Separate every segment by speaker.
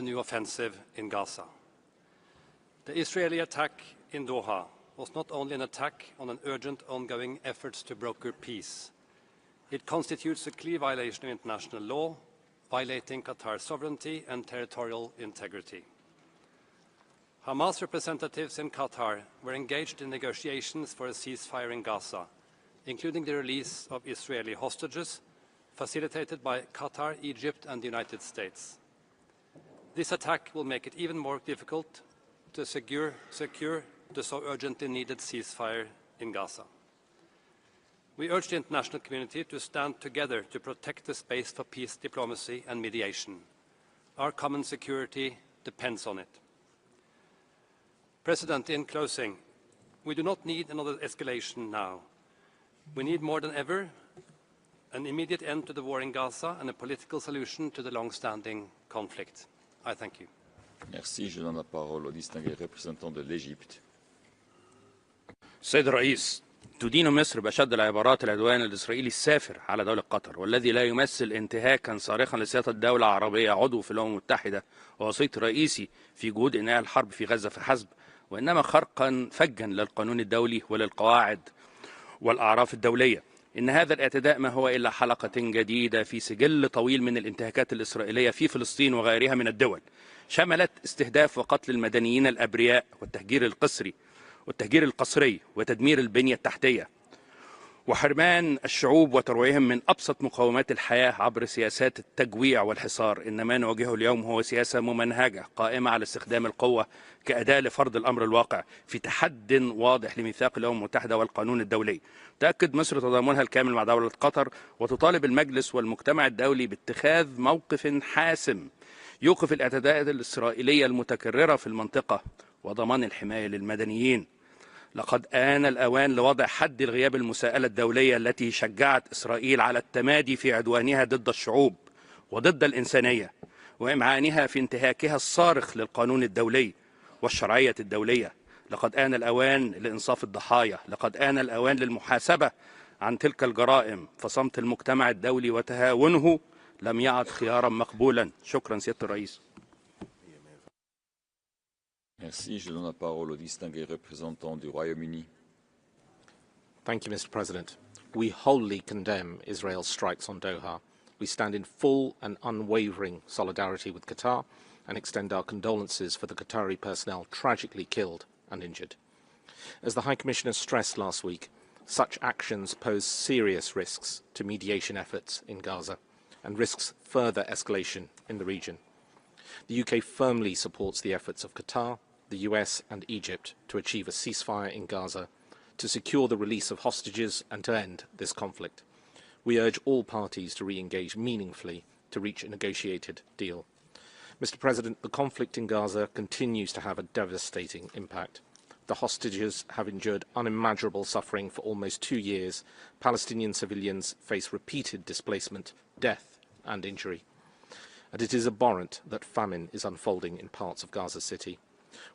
Speaker 1: the new offensive in Gaza. The Israeli attack in Doha was not only an attack on an urgent ongoing efforts to broker peace. It constitutes a clear violation of international law, violating Qatar's sovereignty and territorial integrity. Hamas representatives in Qatar were engaged in negotiations for a ceasefire in Gaza, including the release of Israeli hostages, facilitated by Qatar, Egypt, and the United States. This attack will make it even more difficult to secure the so urgently needed ceasefire in Gaza. We urge the international community to stand together to protect the space for peace, diplomacy, and mediation. Our common security depends on it. President, in closing, we do not need another escalation now. We need more than ever an immediate end to the war in Gaza and a political solution to the long-standing conflict. I thank you.
Speaker 2: Merci. Je donne la parole au distingué représentant de l'Égypte.
Speaker 3: السيد الرئيس، تدين مصر بأشد العبارات العدوان الإسرائيلي السافر على دولة قطر، والذي لا يمثل انتهاكا صارخا لسيادة الدولة العربية عضو في الأمم المتحدة ووسيط رئيسي في جهود إنهاء الحرب في غزة فحسب، وإنما خرقا فجا للقانون الدولي وللقواعد والأعراف الدولية. إن هذا الاعتداء ما هو إلا حلقة جديدة في سجل طويل من الانتهاكات الإسرائيلية في فلسطين وغيرها من الدول، شملت استهداف وقتل المدنيين الأبرياء والتهجير القسري وتدمير البنية التحتية وحرمان الشعوب وترويعهم من أبسط مقومات الحياة عبر سياسات التجويع والحصار. إن ما نواجهه اليوم هو سياسة ممنهجة قائمة على استخدام القوة كأداة لفرض الأمر الواقع في تحد واضح لميثاق الأمم المتحدة والقانون الدولي. تأكد مصر تضامنها الكامل مع دولة قطر، وتطالب المجلس والمجتمع الدولي باتخاذ موقف حاسم يوقف الاعتداءات الإسرائيلية المتكررة في المنطقة وضمان الحماية للمدنيين. لقد آن الأوان لوضع حد لغياب المساءلة الدولية التي شجعت إسرائيل على التمادي في عدوانها ضد الشعوب وضد الإنسانية، وإمعانها في انتهاكها الصارخ للقانون الدولي والشرعية الدولية. لقد آن الأوان لإنصاف الضحايا، لقد آن الأوان للمحاسبة عن تلك الجرائم، فصمت المجتمع الدولي وتهاونه لم يعد خيارا مقبولا. شكرا سيادة الرئيس.
Speaker 2: Merci. Je donne la parole au distingué représentant du Royaume-Uni.
Speaker 4: Thank you, Mr. President. We wholly condemn Israel's strikes on Doha. We stand in full and unwavering solidarity with Qatar and extend our condolences for the Qatari personnel tragically killed and injured. As the High Commissioner stressed last week, such actions pose serious risks to mediation efforts in Gaza and risks further escalation in the region. The UK firmly supports the efforts of Qatar, the US and Egypt to achieve a ceasefire in Gaza, to secure the release of hostages and to end this conflict. We urge all parties to re-engage meaningfully to reach a negotiated deal. Mr. President, the conflict in Gaza continues to have a devastating impact. The hostages have endured unimaginable suffering for almost 2 years. Palestinian civilians face repeated displacement, death and injury. And it is abhorrent that famine is unfolding in parts of Gaza City.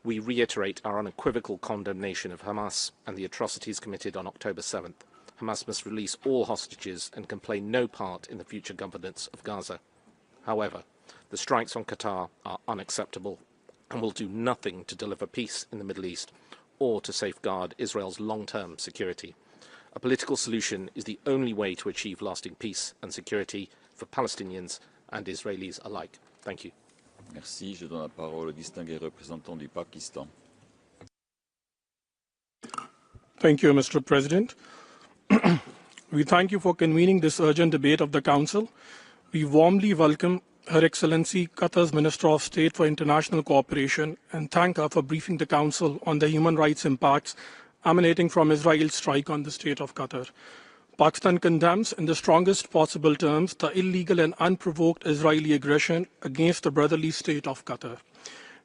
Speaker 4: We reiterate our unequivocal condemnation of Hamas and the atrocities committed on October 7th. Hamas must release all hostages and can play no part in the future governance of Gaza. However, the strikes on Qatar are unacceptable and will do nothing to deliver peace in the Middle East or to safeguard Israel's long-term security. A political solution is the only way to achieve lasting peace and security for Palestinians and Israelis alike. Thank you.
Speaker 2: Merci. Je donne la parole au distingué représentant du Pakistan.
Speaker 5: Thank you, Mr. President. We thank you for convening this urgent debate of the Council. We warmly welcome Her Excellency Qatar's Minister of State for International Cooperation and thank her for briefing the Council on the human rights impacts emanating from Israel's strike on the state of Qatar. Pakistan condemns in the strongest possible terms the illegal and unprovoked Israeli aggression against the brotherly state of Qatar.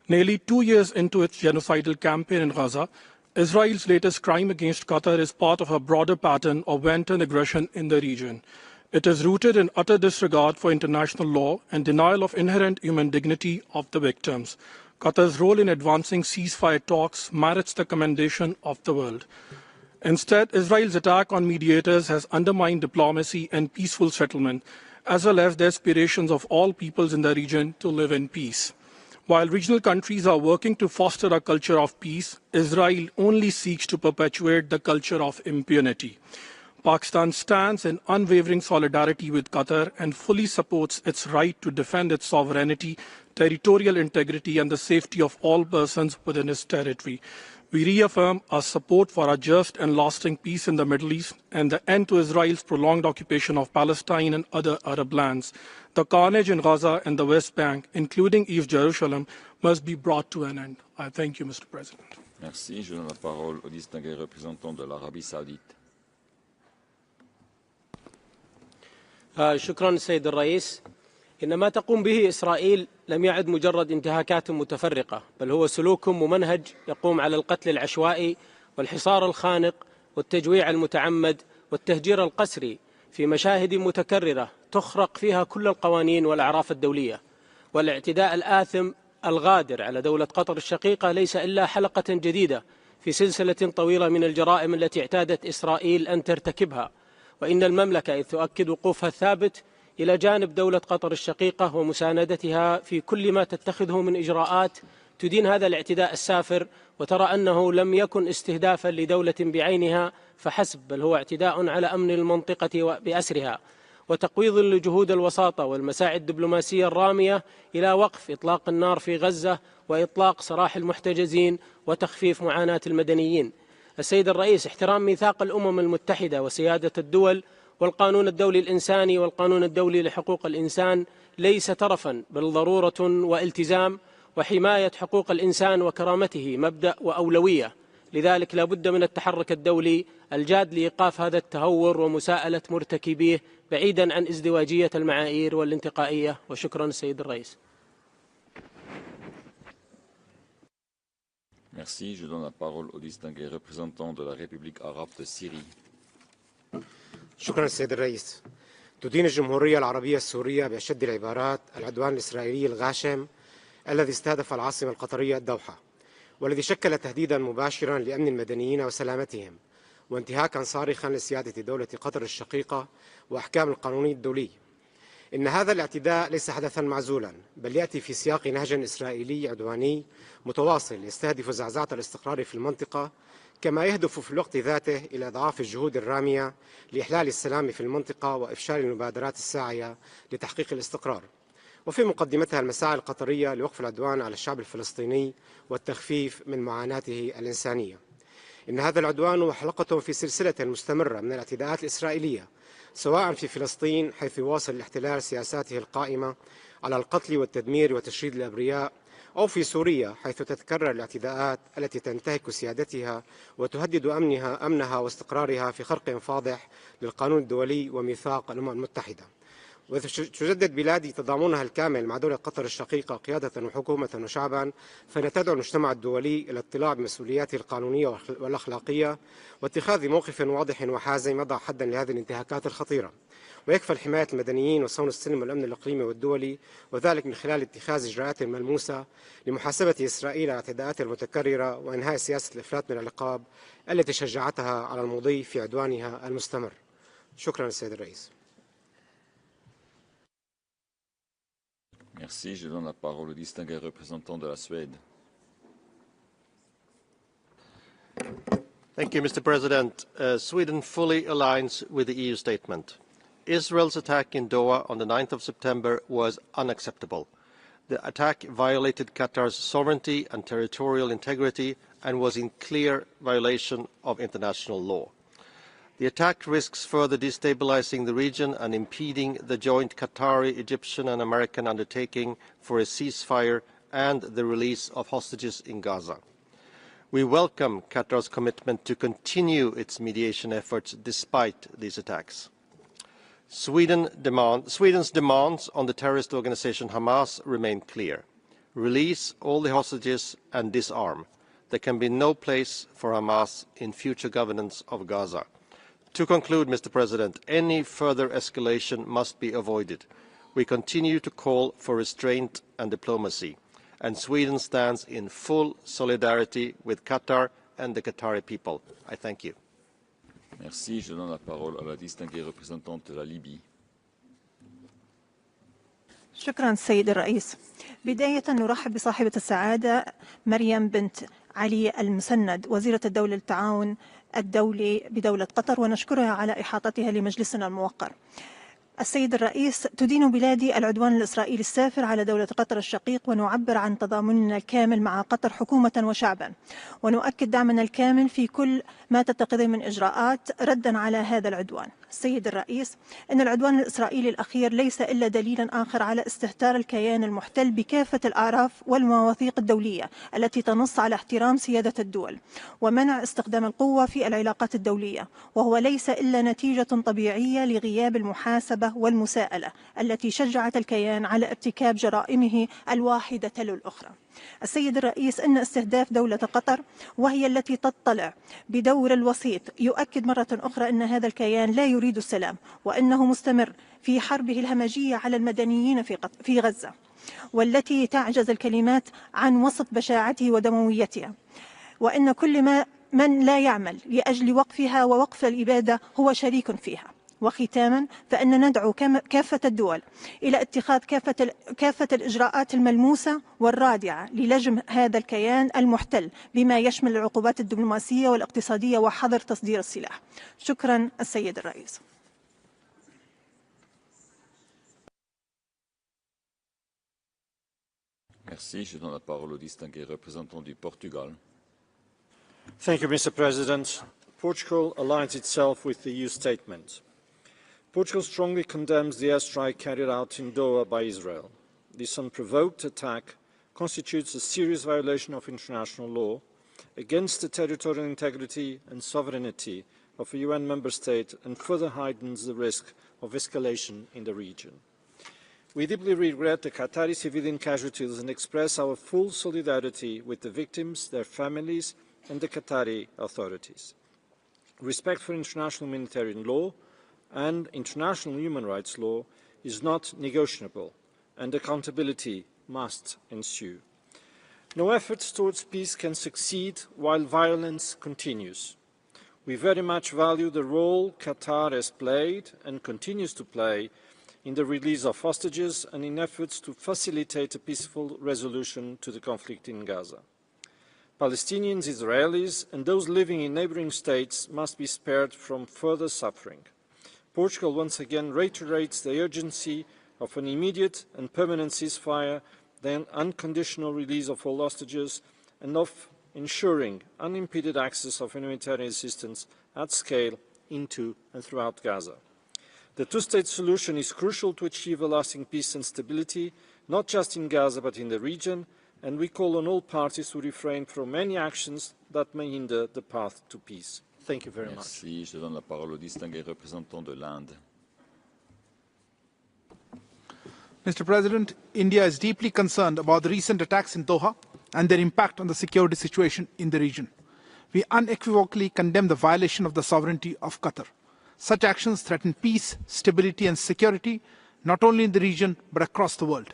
Speaker 5: Nearly 2 years into its genocidal campaign in Gaza, Israel's latest crime against Qatar is part of a broader pattern of wanton aggression in the region. It is rooted in utter disregard for international law and denial of inherent human dignity of the victims. Qatar's role in advancing ceasefire talks merits the commendation of the world. Instead, Israel's attack on mediators has undermined diplomacy and peaceful settlement, as well as the aspirations of all peoples in the region to live in peace. While regional countries are working to foster a culture of peace, Israel only seeks to perpetuate the culture of impunity. Pakistan stands in unwavering solidarity with Qatar and fully supports its right to defend its sovereignty, territorial integrity, and the safety of all persons within its territory. We reaffirm our support for a just and lasting peace in the Middle East and the end to Israel's prolonged occupation of Palestine and other Arab lands. The carnage in Gaza and the West Bank, including East Jerusalem, must be brought to an end. I thank you, Mr. President.
Speaker 2: Merci. Je donne la parole au distingué représentant de l'Arabie saoudite.
Speaker 6: شكرا سيد الرئيس. إن ما تقوم به إسرائيل لم يعد مجرد انتهاكات متفرقة، بل هو سلوك ممنهج يقوم على القتل العشوائي والحصار الخانق والتجويع المتعمد والتهجير القسري في مشاهد متكررة تخرق فيها كل القوانين والأعراف الدولية. والاعتداء الآثم الغادر على دولة قطر الشقيقة ليس إلا حلقة جديدة في سلسلة طويلة من الجرائم التي اعتادت إسرائيل أن ترتكبها. وإن المملكة إذ تؤكد وقوفها الثابت إلى جانب دولة قطر الشقيقة ومساندتها في كل ما تتخذه من إجراءات تدين هذا الاعتداء السافر، وترى أنه لم يكن استهدافا لدولة بعينها فحسب، بل هو اعتداء على أمن المنطقة بأسرها، وتقويض لجهود الوساطة والمساعي الدبلوماسية الرامية إلى وقف إطلاق النار في غزة وإطلاق سراح المحتجزين وتخفيف معاناة المدنيين. السيد الرئيس، احترام ميثاق الأمم المتحدة وسيادة الدول والقانون الدولي الإنساني والقانون الدولي لحقوق الإنسان ليس ترفا بل ضرورة والتزام، وحماية حقوق الإنسان وكرامته مبدأ وأولوية. لذلك لا بد من التحرك الدولي الجاد لإيقاف هذا التهور ومساءلة مرتكبيه بعيدا عن ازدواجية المعايير والانتقائية. وشكرا السيد الرئيس.
Speaker 2: Merci. Je donne la parole au distingué représentant de la République arabe de Syrie.
Speaker 7: شكرا السيد الرئيس. تدين الجمهورية العربية السورية بأشد العبارات العدوان الإسرائيلي الغاشم الذي استهدف العاصمة القطرية الدوحة، والذي شكل تهديدا مباشرا لأمن المدنيين وسلامتهم، وانتهاكا صارخا لسيادة دولة قطر الشقيقة وأحكام القانون الدولي. إن هذا الاعتداء ليس حدثا معزولا، بل يأتي في سياق نهج إسرائيلي عدواني متواصل يستهدف زعزعة الاستقرار في المنطقة، كما يهدف في الوقت ذاته إلى إضعاف الجهود الرامية لإحلال السلام في المنطقة وإفشال المبادرات الساعية لتحقيق الاستقرار، وفي مقدمتها المساعي القطرية لوقف العدوان على الشعب الفلسطيني والتخفيف من معاناته الإنسانية. إن هذا العدوان هو حلقة في سلسلة مستمرة من الاعتداءات الإسرائيلية، سواء في فلسطين حيث يواصل الاحتلال سياساته القائمة على القتل والتدمير وتشريد الأبرياء، أو في سوريا حيث تتكرر الاعتداءات التي تنتهك سيادتها وتهدد أمنها واستقرارها في خرق فاضح للقانون الدولي وميثاق الأمم المتحدة. وتجدد بلادي تضامنها الكامل مع دولة قطر الشقيقة قيادة وحكومة وشعبا، فإن تدعو المجتمع الدولي إلى الاطلاع بمسؤولياته القانونية والأخلاقية واتخاذ موقف واضح وحازم يضع حدا لهذه الانتهاكات الخطيرة، ويكفل حماية المدنيين وصون السلم والأمن الإقليمي والدولي، وذلك من خلال اتخاذ إجراءات ملموسة لمحاسبة إسرائيل على الاعتداءات المتكررة وإنهاء سياسة الإفلات من العقاب التي شجعتها على المضي في عدوانها المستمر. شكرا السيد الرئيس.
Speaker 2: Merci. Je donne la parole au distingué représentant de la Suède.
Speaker 8: Thank you, Mr. President. Sweden fully aligns with the EU statement. Israel's attack in Doha on the 9th of September was unacceptable. The attack violated Qatar's sovereignty and territorial integrity and was in clear violation of international law. The attack risks further destabilizing the region and impeding the joint Qatari, Egyptian and American undertaking for a ceasefire and the release of hostages in Gaza. We welcome Qatar's commitment to continue its mediation efforts despite these attacks. Sweden's demands on the terrorist organization Hamas remain clear. Release all the hostages and disarm. There can be no place for Hamas in future governance of Gaza. To conclude, Mr. President, any further escalation must be avoided. We continue to call for restraint and diplomacy, and Sweden stands in full solidarity with Qatar and the Qatari people. I thank you.
Speaker 2: Merci. Je donne la parole à la distinguée représentante de la Libye.
Speaker 9: شكرا سيد الرئيس. بداية نرحب بصاحبة السعادة مريم بنت علي المسند وزيرة الدولة للتعاون الدولي بدولة قطر، ونشكرها على إحاطتها لمجلسنا الموقر. السيد الرئيس، تدين بلادي العدوان الإسرائيلي السافر على دولة قطر الشقيق، ونعبر عن تضامننا الكامل مع قطر حكومة وشعبا، ونؤكد دعمنا الكامل في كل ما تتخذه من إجراءات ردا على هذا العدوان. السيد الرئيس، إن العدوان الإسرائيلي الأخير ليس إلا دليلا آخر على استهتار الكيان المحتل بكافة الأعراف والمواثيق الدولية التي تنص على احترام سيادة الدول ومنع استخدام القوة في العلاقات الدولية، وهو ليس إلا نتيجة طبيعية لغياب المحاسبة والمساءلة التي شجعت الكيان على ارتكاب جرائمه الواحدة تلو الأخرى. السيد الرئيس، إن استهداف دولة قطر وهي التي تطلع بدور الوسيط يؤكد مرة أخرى أن هذا الكيان لا يريد السلام، وأنه مستمر في حربه الهمجية على المدنيين في غزة، والتي تعجز الكلمات عن وصف بشاعته ودمويتها، وأن كل من لا يعمل لأجل وقفها ووقف الإبادة هو شريك فيها. وختاما، فإن ندعو كافة الدول إلى اتخاذ كافة الإجراءات الملموسة والرادعة للجم هذا الكيان المحتل، بما يشمل العقوبات الدبلوماسية والاقتصادية وحظر تصدير السلاح. شكرا السيد الرئيس.
Speaker 2: Merci. Je donne la parole au distingué représentant du Portugal.
Speaker 10: Thank you, Mr. President. Portugal aligns itself with the EU statement. Portugal strongly condemns the airstrike carried out in Doha by Israel. This unprovoked attack constitutes a serious violation of international law against the territorial integrity and sovereignty of a UN member state and further heightens the risk of escalation in the region. We deeply regret the Qatari civilian casualties and express our full solidarity with the victims, their families, and the Qatari authorities. Respect for international humanitarian law and international human rights law is not negotiable, and accountability must ensue. No efforts towards peace can succeed while violence continues. We very much value the role Qatar has played and continues to play in the release of hostages and in efforts to facilitate a peaceful resolution to the conflict in Gaza. Palestinians, Israelis, and those living in neighbouring states must be spared from further suffering. Portugal once again reiterates the urgency of an immediate and permanent ceasefire, the unconditional release of all hostages, and of ensuring unimpeded access of humanitarian assistance at scale into and throughout Gaza. The two-state solution is crucial to achieve a lasting peace and stability, not just in Gaza but in the region, and we call on all parties to refrain from any actions that may hinder the path to peace. Thank you very much.
Speaker 2: Merci. Je donne la parole au distingué représentant de l'Inde.
Speaker 11: Mr. President, India is deeply concerned about the recent attacks in Doha and their impact on the security situation in the region. We unequivocally condemn the violation of the sovereignty of Qatar. Such actions threaten peace, stability and security, not only in the region but across the world.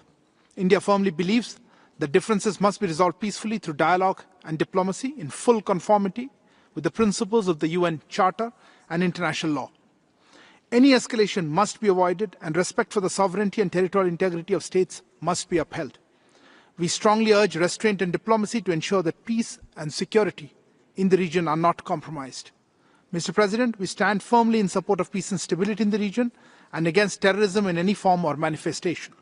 Speaker 11: India firmly believes that differences must be resolved peacefully through dialogue and diplomacy in full conformity with the principles of the UN Charter and international law. Any escalation must be avoided and respect for the sovereignty and territorial integrity of states must be upheld. We strongly urge restraint and diplomacy to ensure that peace and security in the region are not compromised. Mr. President, we stand firmly in support of peace and stability in the region and against terrorism in any form or manifestation.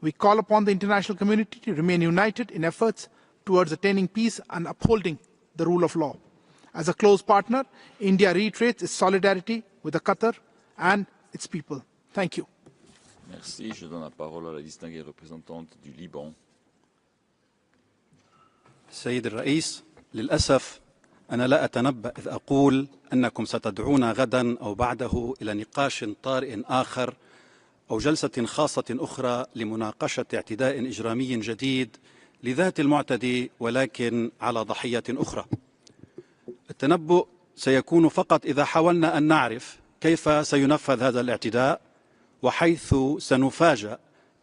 Speaker 11: We call upon the international community to remain united in efforts towards attaining peace and upholding the rule of law. As a close partner, India reiterates its solidarity with Qatar and its people. Thank you.
Speaker 2: Merci. Je donne la parole à la distinguée représentante du Liban.
Speaker 12: سيد الرئيس، للأسف أنا لا أتنبأ إذ أقول أنكم ستدعونا غدا أو بعده إلى نقاش طارئ آخر أو جلسة خاصة أخرى لمناقشة اعتداء إجرامي جديد لذات المعتدي ولكن على ضحية أخرى. التنبؤ سيكون فقط إذا حاولنا أن نعرف كيف سينفذ هذا الاعتداء وحيث سنفاجأ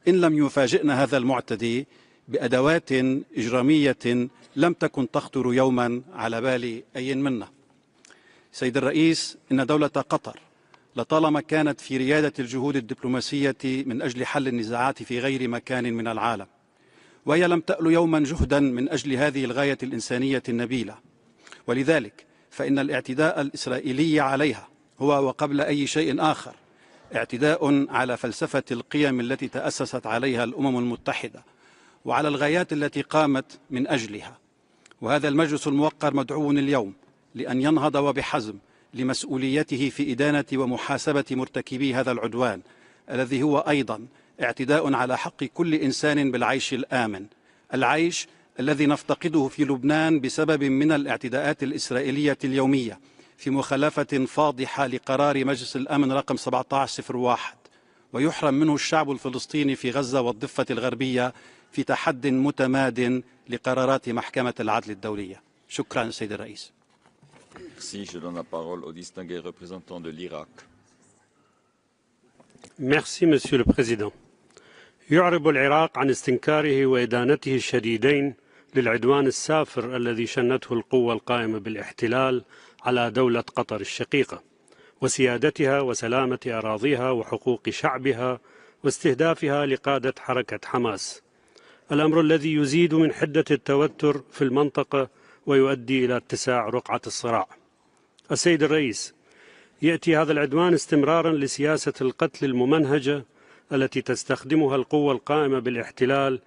Speaker 12: إن لم يفاجئنا هذا المعتدي بأدوات إجرامية لم تكن تخطر يوما على بال أي منا. سيد الرئيس، إن دولة قطر لطالما كانت في ريادة الجهود الدبلوماسية من أجل حل النزاعات في غير مكان من العالم، وهي لم تأل يوما جهدا من أجل هذه الغاية الإنسانية النبيلة. ولذلك فإن الاعتداء الإسرائيلي عليها هو وقبل أي شيء آخر اعتداء على فلسفة القيم التي تأسست عليها الأمم المتحدة وعلى الغايات التي قامت من أجلها. وهذا المجلس الموقر مدعو اليوم لأن ينهض وبحزم لمسؤوليته في إدانة ومحاسبة مرتكبي هذا العدوان الذي هو أيضا اعتداء على حق كل إنسان بالعيش الآمن، العيش الذي نفتقده في لبنان بسبب من الاعتداءات الإسرائيلية اليومية في مخالفة فاضحة لقرار مجلس الأمن رقم 1701، ويحرم منه الشعب الفلسطيني في غزة والضفة الغربية في تحد متماد لقرارات محكمة العدل الدولية. شكرا سيد الرئيس.
Speaker 2: Merci. Je donne la parole au distingué représentant de l'Irak.
Speaker 13: Merci, Monsieur le Président. يعرب العراق عن استنكاره وإدانته الشديدين للعدوان السافر الذي شنته القوة القائمة بالاحتلال على دولة قطر الشقيقة وسيادتها وسلامة أراضيها وحقوق شعبها واستهدافها لقادة حركة حماس، الأمر الذي يزيد من حدة التوتر في المنطقة ويؤدي إلى اتساع رقعة الصراع. السيد الرئيس، يأتي هذا العدوان استمرارا لسياسة القتل الممنهجة التي تستخدمها القوة القائمة بالاحتلال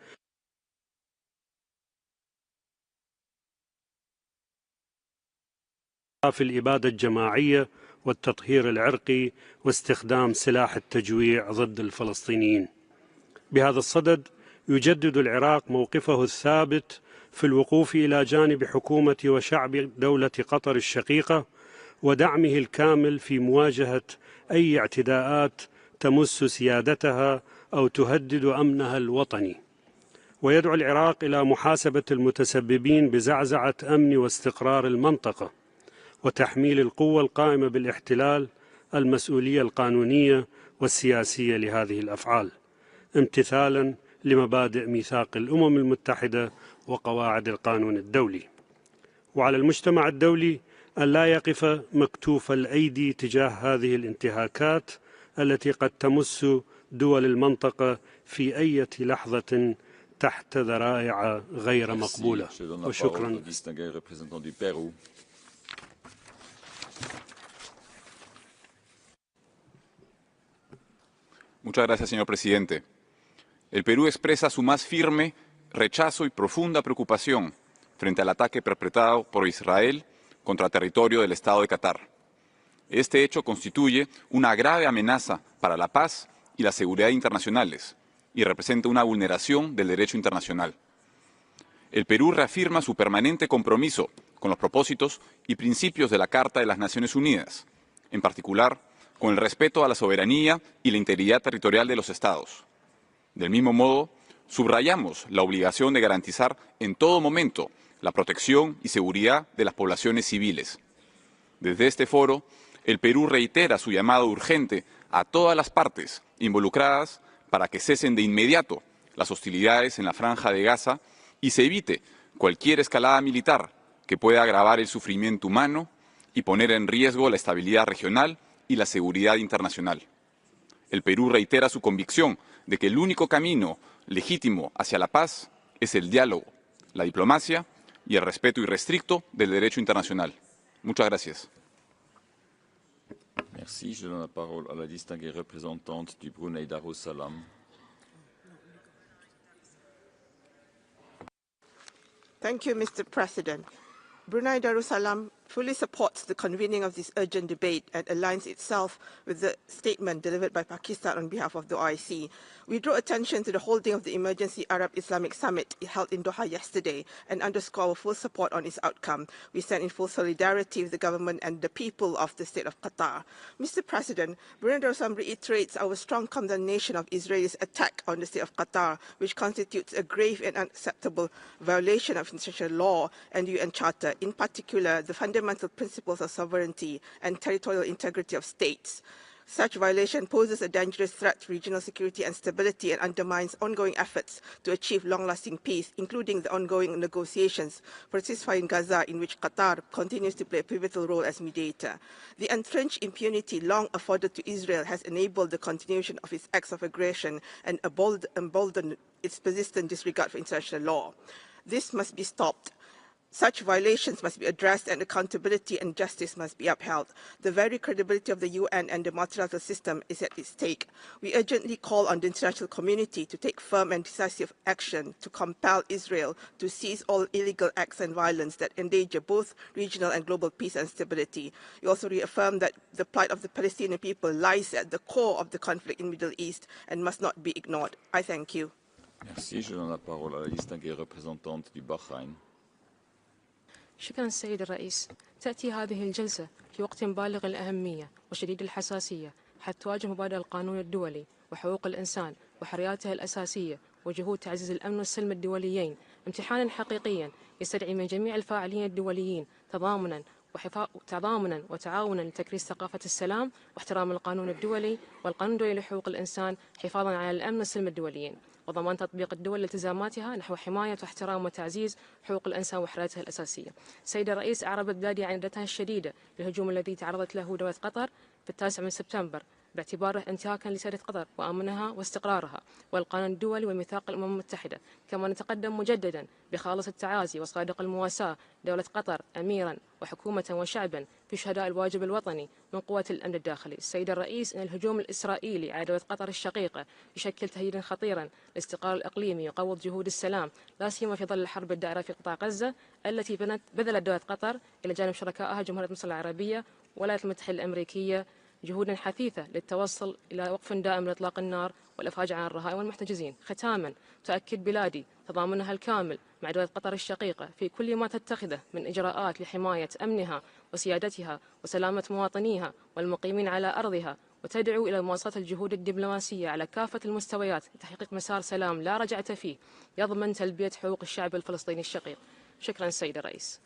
Speaker 13: في الإبادة الجماعية والتطهير العرقي واستخدام سلاح التجويع ضد الفلسطينيين. بهذا الصدد يجدد العراق موقفه الثابت في الوقوف إلى جانب حكومة وشعب دولة قطر الشقيقة ودعمه الكامل في مواجهة أي اعتداءات تمس سيادتها أو تهدد أمنها الوطني، ويدعو العراق إلى محاسبة المتسببين بزعزعة أمن واستقرار المنطقة وتحميل القوة القائمة بالاحتلال المسؤولية القانونية والسياسية لهذه الأفعال امتثالا لمبادئ ميثاق الأمم المتحدة وقواعد القانون الدولي. وعلى المجتمع الدولي أن لا يقف مكتوف الأيدي تجاه هذه الانتهاكات التي قد تمس دول المنطقة في أي لحظة تحت ذرائع غير مقبولة. وشكرا.
Speaker 14: Muchas gracias, señor presidente. El Perú expresa su más firme rechazo y profunda preocupación frente al ataque perpetrado por Israel contra territorio del Estado de Qatar. Este hecho constituye una grave amenaza para la paz y la seguridad internacionales y representa una vulneración del derecho internacional. El Perú reafirma su permanente compromiso con los propósitos y principios de la Carta de las Naciones Unidas, en particular con el respeto a la soberanía y la integridad territorial de los Estados. Del mismo modo, subrayamos la obligación de garantizar en todo momento la protección y seguridad de las poblaciones civiles. Desde este foro, el Perú reitera su llamado urgente a todas las partes involucradas para que cesen de inmediato las hostilidades en la Franja de Gaza y se evite cualquier escalada militar que pueda agravar el sufrimiento humano y poner en riesgo la estabilidad regional y la seguridad internacional. El Perú reitera su convicción de que el único camino legítimo hacia la paz es el diálogo, la diplomacia y el respeto irrestricto del derecho internacional. Muchas gracias.
Speaker 2: Merci. Je donne la parole à la distinguée représentante du Brunei Darussalam.
Speaker 15: Thank you, Mr. President. Brunei Darussalam fully supports the convening of this urgent debate and aligns itself with the statement delivered by Pakistan on behalf of the OIC. We draw attention to the holding of the Emergency Arab Islamic Summit held in Doha yesterday and underscore our full support on its outcome. We stand in full solidarity with the government and the people of the state of Qatar. Mr. President, Brunei Darussalam reiterates our strong condemnation of Israel's attack on the state of Qatar, which constitutes a grave and unacceptable violation of international law and the UN Charter, in particular the fundamental principles of sovereignty and territorial integrity of states. Such violation poses a dangerous threat to regional security and stability and undermines ongoing efforts to achieve long-lasting peace, including the ongoing negotiations for a ceasefire in Gaza, in which Qatar continues to play a pivotal role as mediator. The entrenched impunity long afforded to Israel has enabled the continuation of its acts of aggression and emboldened its persistent disregard for international law. This must be stopped. Such violations must be addressed and accountability and justice must be upheld. The very credibility of the UN and the multilateral system is at stake. We urgently call on the international community to take firm and decisive action to compel Israel to cease all illegal acts and violence that endanger both regional and global peace and stability. We also reaffirm that the plight of the Palestinian people lies at the core of the conflict in the Middle East and must not be ignored. I thank you.
Speaker 2: Merci. Je donne la parole à la distinguée représentante du Bahreïn.
Speaker 16: شكرا السيد الرئيس. تأتي هذه الجلسة في وقت بالغ الأهمية وشديد الحساسية حيث تواجه مبادئ القانون الدولي وحقوق الإنسان وحرياته الأساسية وجهود تعزيز الأمن والسلم الدوليين امتحانا حقيقيا يستدعي من جميع الفاعلين الدوليين تضامنا وتعاونا لتكريس ثقافة السلام واحترام القانون الدولي والقانون الدولي لحقوق الإنسان حفاظا على الأمن والسلم الدوليين وضمان تطبيق الدول التزاماتها نحو حماية واحترام وتعزيز حقوق الإنسان وحرياتها الأساسية. سيد الرئيس، أعربت بلادي عن ندرتها الشديدة للهجوم الذي تعرضت له دولة قطر في 9 سبتمبر باعتباره انتهاكا لسيادة قطر وأمنها واستقرارها والقانون الدولي وميثاق الأمم المتحدة. كما نتقدم مجددا بخالص التعازي وصادق المواساة دولة قطر أميرا وحكومة وشعبا في شهداء الواجب الوطني من قوات الأمن الداخلي. السيد الرئيس، إن الهجوم الإسرائيلي على دولة قطر الشقيقة يشكل تهديدا خطيرا للاستقرار الإقليمي ويقوض جهود السلام لا سيما في ظل الحرب الدائرة في قطاع غزة التي بذلت دولة قطر إلى جانب شركائها جمهورية مصر العربية والولايات المتحدة الأمريكية جهودا حثيثة للتوصل إلى وقف دائم لإطلاق النار والإفراج عن الرهائن والمحتجزين. ختاما، تؤكد بلادي تضامنها الكامل مع دولة قطر الشقيقة في كل ما تتخذه من إجراءات لحماية أمنها وسيادتها وسلامة مواطنيها والمقيمين على أرضها، وتدعو إلى مواصلة الجهود الدبلوماسية على كافة المستويات لتحقيق مسار سلام لا رجعة فيه يضمن تلبية حقوق الشعب الفلسطيني الشقيق. شكرا سيد الرئيس.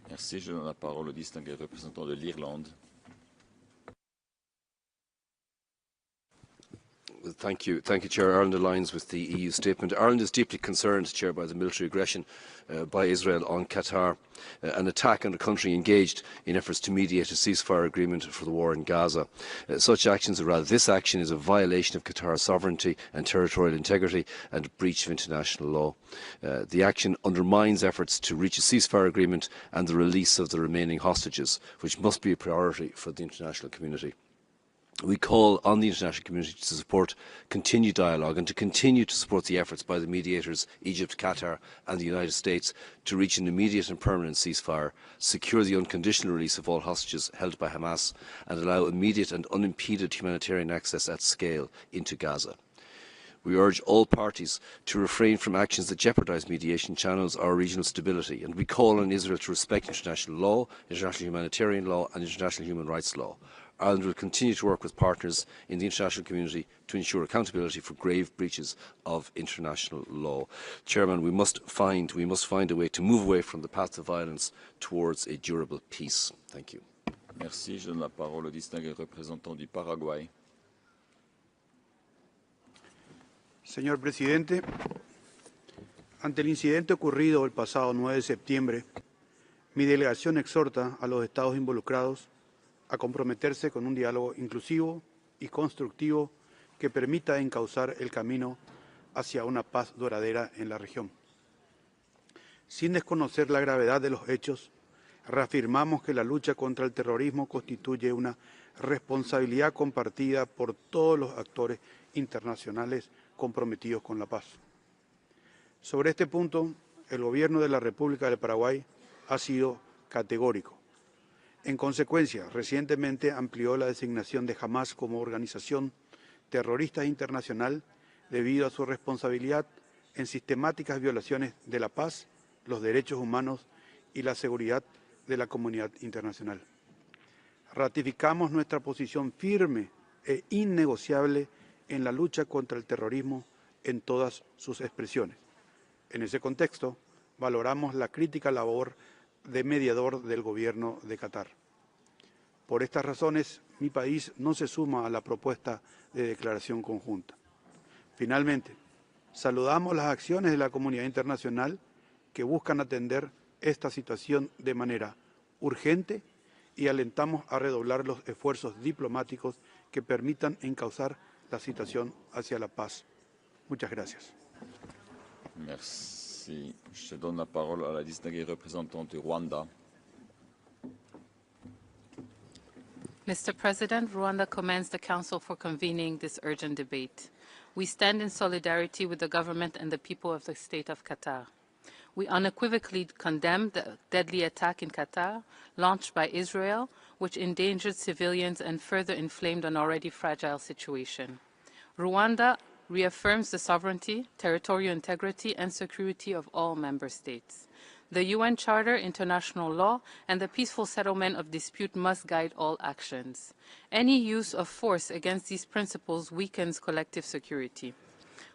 Speaker 2: Merci. Je donne la parole au distingué représentant de l'Irlande.
Speaker 17: Thank you, Chair. Ireland aligns with the EU statement. Ireland is deeply concerned, Chair, by the military aggression by Israel on Qatar, an attack on a country engaged in efforts to mediate a ceasefire agreement for the war in Gaza. Such actions, or rather this action, is a violation of Qatar's sovereignty and territorial integrity and a breach of international law. The action undermines efforts to reach a ceasefire agreement and the release of the remaining hostages, which must be a priority for the international community. We call on the international community to support continued dialogue and to continue to support the efforts by the mediators, Egypt, Qatar and the United States, to reach an immediate and permanent ceasefire, secure the unconditional release of all hostages held by Hamas and allow immediate and unimpeded humanitarian access at scale into Gaza. We urge all parties to refrain from actions that jeopardise mediation channels or regional stability, and we call on Israel to respect international law, international humanitarian law and international human rights law. Ireland will continue to work with partners in the international community to ensure accountability for grave breaches of international law. Chairman, we must find a way to move away from the path of violence towards a durable peace. Thank you.
Speaker 2: Merci. Je donne la parole au distingué représentant du Paraguay.
Speaker 18: Señor presidente, ante el incidente ocurrido el pasado 9 de septiembre, mi delegación exhorta a los estados involucrados a comprometerse con un diálogo inclusivo y constructivo que permita encauzar el camino hacia una paz duradera en la región. Sin desconocer la gravedad de los hechos, reafirmamos que la lucha contra el terrorismo constituye una responsabilidad compartida por todos los actores internacionales comprometidos con la paz. Sobre este punto, el Gobierno de la República del Paraguay ha sido categórico. En consecuencia, recientemente amplió la designación de Hamas como organización terrorista internacional debido a su responsabilidad en sistemáticas violaciones de la paz, los derechos humanos y la seguridad de la comunidad internacional. Ratificamos nuestra posición firme e innegociable en la lucha contra el terrorismo en todas sus expresiones. En ese contexto, valoramos la crítica labor de mediador del Gobierno de Qatar. Por estas razones, mi país no se suma a la propuesta de declaración conjunta. Finalmente, saludamos las acciones de la comunidad internacional que buscan atender esta situación de manera urgente y alentamos a redoblar los esfuerzos diplomáticos que permitan encauzar la situación hacia la paz. Muchas gracias.
Speaker 2: Merci. Je donne la parole à la distinguée représentante du Rwanda.
Speaker 19: Mr. President, Rwanda commends the Council for convening this urgent debate. We stand in solidarity with the government and the people of the state of Qatar. We unequivocally condemn the deadly attack in Qatar launched by Israel, which endangered civilians and further inflamed an already fragile situation. Rwanda reaffirms the sovereignty, territorial integrity, and security of all member states. The UN Charter, international law, and the peaceful settlement of dispute must guide all actions. Any use of force against these principles weakens collective security.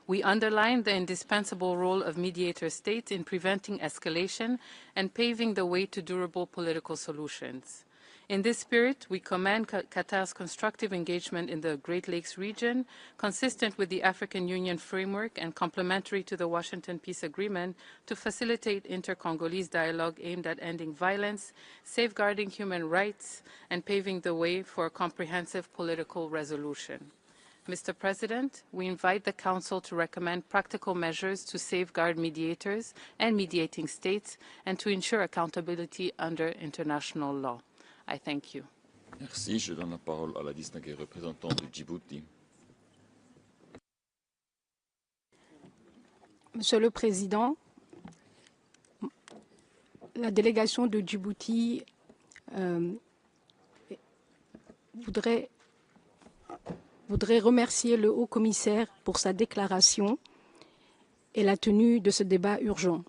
Speaker 19: We underline the indispensable role of mediator states in preventing escalation and paving the way to durable political solutions. In this spirit, we commend Qatar's constructive engagement in the Great Lakes region, consistent with the African Union framework and complementary to the Washington Peace Agreement, to facilitate inter-Congolese dialogue aimed at ending violence, safeguarding human rights, and paving the way for a comprehensive political resolution. Mr. President, we invite the Council to recommend practical measures to safeguard mediators and mediating states and to ensure accountability under international law. I thank you.
Speaker 2: Merci. Je donne la parole à la distinguée représentante de Djibouti.
Speaker 20: Monsieur le Président, la délégation de Djibouti voudrait remercier le Haut-Commissaire pour sa déclaration et la tenue de ce débat urgent.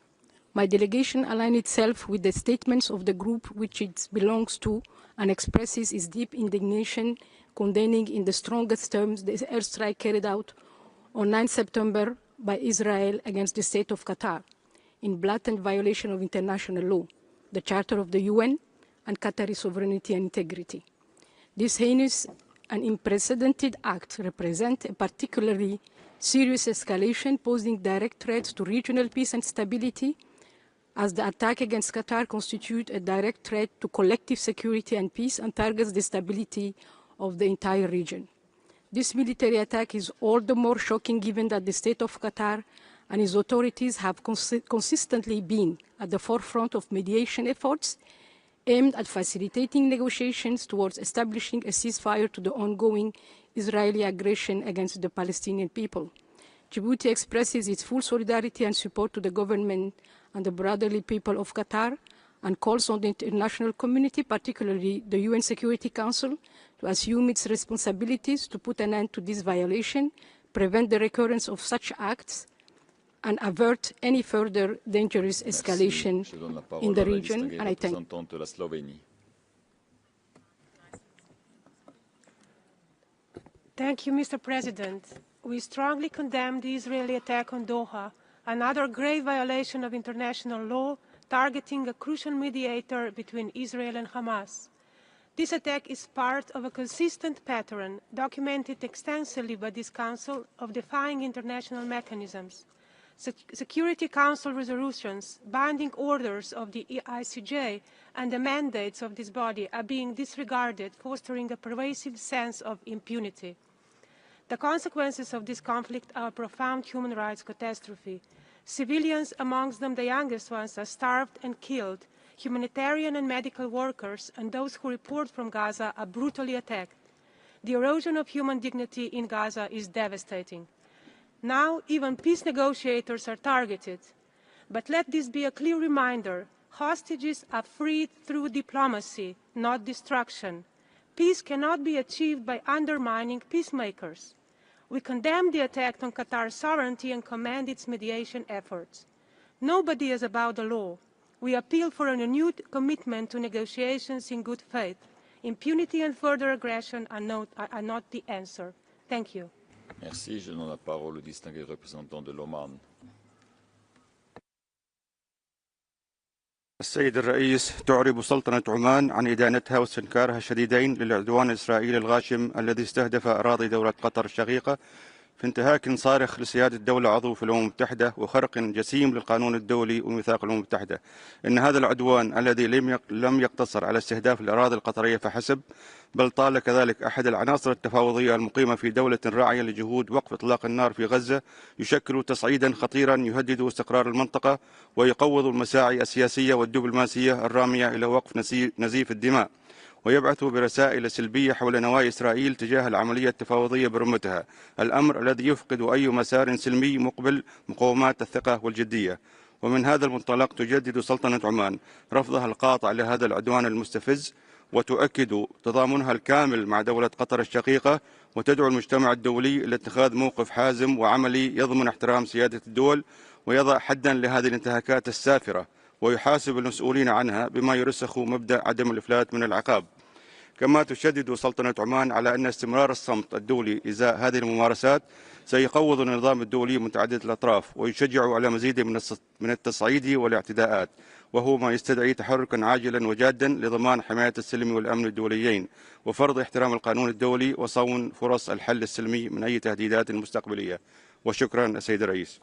Speaker 20: My delegation aligns itself with the statements of the group which it belongs to and expresses its deep indignation, condemning in the strongest terms the airstrike carried out on 9 September by Israel against the state of Qatar, in blatant violation of international law, the Charter of the UN, and Qatari sovereignty and integrity. This heinous and unprecedented act represents a particularly serious escalation, posing direct threats to regional peace and stability, as the attack against Qatar constitutes a direct threat to collective security and peace and targets the stability of the entire region. This military attack is all the more shocking given that the state of Qatar and its authorities have consistently been at the forefront of mediation efforts aimed at facilitating negotiations towards establishing a ceasefire to the ongoing Israeli aggression against the Palestinian people. Djibouti expresses its full solidarity and support to the government and the brotherly people of Qatar and calls on the international community, particularly the UN Security Council, to assume its responsibilities to put an end to this violation, prevent the recurrence of such acts, and avert any further dangerous escalation in the region. And I thank
Speaker 9: Thank you, Mr. President. We strongly condemn the Israeli attack on Doha, another grave violation of international law targeting a crucial mediator between Israel and Hamas. This attack is part of a consistent pattern documented extensively by this Council of defying international mechanisms. Security Council resolutions, binding orders of the ICJ, and the mandates of this body are being disregarded, fostering a pervasive sense of impunity. The consequences of this conflict are a profound human rights catastrophe. Civilians, amongst them the youngest ones, are starved and killed. Humanitarian and medical workers and those who report from Gaza are brutally attacked. The erosion of human dignity in Gaza is devastating. Now, even peace negotiators are targeted. But let this be a clear reminder: hostages are freed through diplomacy, not destruction. Peace cannot be achieved by undermining peacemakers. We condemn the attack on Qatar's sovereignty and commend its mediation efforts. Nobody is above the law. We appeal for a renewed commitment to negotiations in good faith. Impunity and further aggression are not the answer. Thank you.
Speaker 2: Merci. Je donne la parole au distingué représentant de l'Oman.
Speaker 18: السيد الرئيس، تعرب سلطنة عمان عن إدانتها واستنكارها الشديدين للعدوان الإسرائيلي الغاشم الذي استهدف أراضي دولة قطر الشقيقة في انتهاك صارخ لسيادة الدولة عضو في الأمم المتحدة وخرق جسيم للقانون الدولي وميثاق الأمم المتحدة. إن هذا العدوان الذي لم يقتصر على استهداف الأراضي القطرية فحسب، بل طال كذلك أحد العناصر التفاوضية المقيمة في دولة راعية لجهود وقف إطلاق النار في غزة، يشكل تصعيدا خطيرا يهدد استقرار المنطقة ويقوض المساعي السياسية والدبلوماسية الرامية إلى وقف نزيف الدماء، ويبعث برسائل سلبية حول نوايا إسرائيل تجاه العملية التفاوضية برمتها، الأمر الذي يفقد أي مسار سلمي مقبل مقومات الثقة والجدية. ومن هذا المنطلق تجدد سلطنة عمان رفضها القاطع لهذا العدوان المستفز، وتؤكد تضامنها الكامل مع دولة قطر الشقيقة، وتدعو المجتمع الدولي إلى اتخاذ موقف حازم وعملي يضمن احترام سيادة الدول ويضع حدا لهذه الانتهاكات السافرة ويحاسب المسؤولين عنها بما يرسخ مبدأ عدم الإفلات من العقاب. كما تشدد سلطنة عمان على أن استمرار الصمت الدولي إزاء هذه الممارسات سيقوض النظام الدولي متعدد الأطراف ويشجع على مزيد من التصعيد والاعتداءات، وهو ما يستدعي تحركا عاجلا وجادا لضمان حماية السلم والأمن الدوليين وفرض احترام القانون الدولي وصون فرص الحل السلمي من أي تهديدات مستقبلية. وشكرا السيد الرئيس.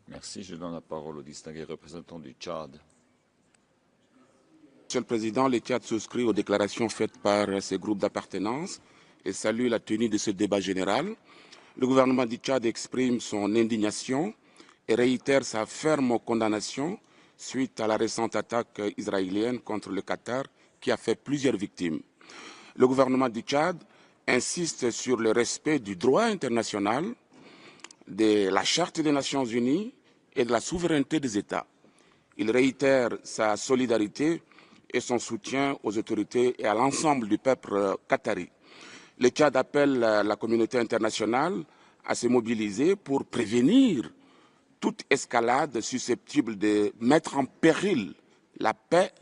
Speaker 2: Merci. Je donne la parole au distingué représentant du Tchad.
Speaker 21: Monsieur le Président, le Tchad souscrit aux déclarations faites par ces groupes d'appartenance et salue la tenue de ce débat général. Le gouvernement du Tchad exprime son indignation et réitère sa ferme condamnation suite à la récente attaque israélienne contre le Qatar qui a fait plusieurs victimes. Le gouvernement du Tchad insiste sur le respect du droit international, de la Charte des Nations Unies et de la souveraineté des États. Il réitère sa solidarité et son soutien aux autorités et à l'ensemble du peuple qatari. Le Tchad appelle la communauté internationale à se mobiliser pour prévenir toute escalade susceptible de mettre en péril la paix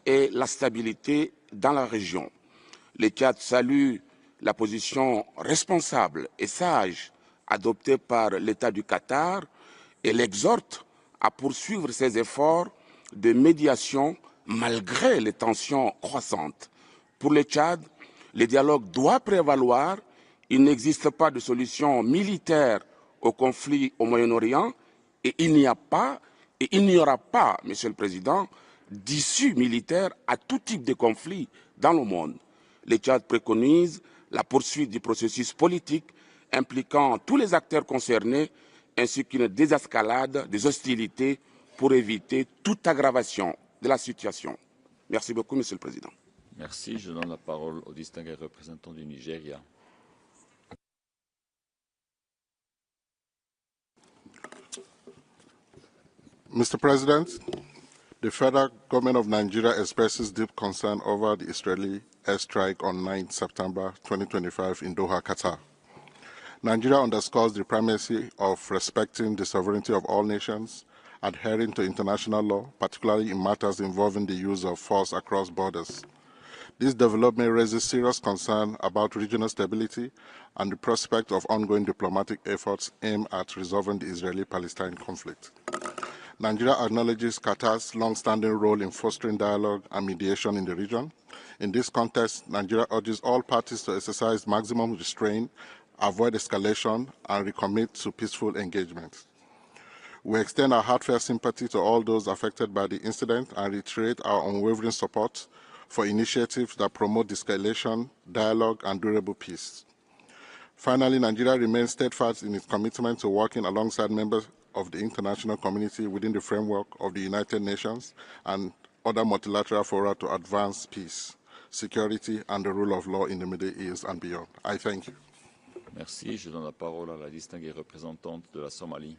Speaker 21: et la stabilité dans la région. Le Tchad salue la position responsable et sage adoptée par l'État du Qatar et l'exhorte à poursuivre ses efforts de médiation malgré les tensions croissantes. Pour le Tchad, le dialogue doit prévaloir. Il n'existe pas de solution militaire au conflit au Moyen-Orient et il n'y aura pas, Monsieur le Président, d'issue militaire à tout type de conflit dans le monde. Le Tchad préconise la poursuite du processus politique impliquant tous les acteurs concernés ainsi qu'une désescalade des hostilités pour éviter toute aggravation de la situation. Merci beaucoup, Monsieur le Président.
Speaker 2: Merci. Je donne la parole au distingué représentant du Nigeria.
Speaker 22: Mr. President, the federal government of Nigeria expresses deep concern over the Israeli airstrike on 9 September 2025 in Doha, Qatar. Nigeria underscores the primacy of respecting the sovereignty of all nations, adhering to international law, particularly in matters involving the use of force across borders. This development raises serious concern about regional stability and the prospect of ongoing diplomatic efforts aimed at resolving the Israeli-Palestine conflict. Nigeria acknowledges Qatar's long-standing role in fostering dialogue and mediation in the region. In this context, Nigeria urges all parties to exercise maximum restraint, avoid escalation, and recommit to peaceful engagement. We extend our heartfelt sympathy to all those affected by the incident and reiterate our unwavering support for initiatives that promote de-escalation, dialogue, and durable peace. Finally, Nigeria remains steadfast in its commitment to working alongside members of the international community within the framework of the United Nations and other multilateral fora to advance peace, security, and the rule of law in the Middle East and beyond. I thank you.
Speaker 2: Merci. Je donne la parole à la distinguée représentante de la Somalie.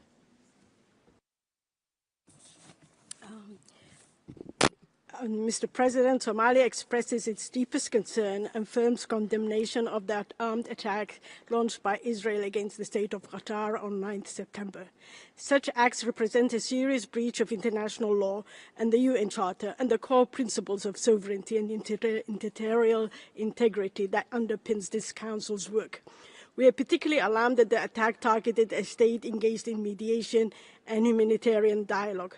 Speaker 23: Mr. President, Somalia expresses its deepest concern and firm condemnation of that armed attack launched by Israel against the state of Qatar on 9 September. Such acts represent a serious breach of international law and the UN Charter and the core principles of sovereignty and territorial integrity that underpins this Council's work. We are particularly alarmed that the attack targeted a state engaged in mediation and humanitarian dialogue,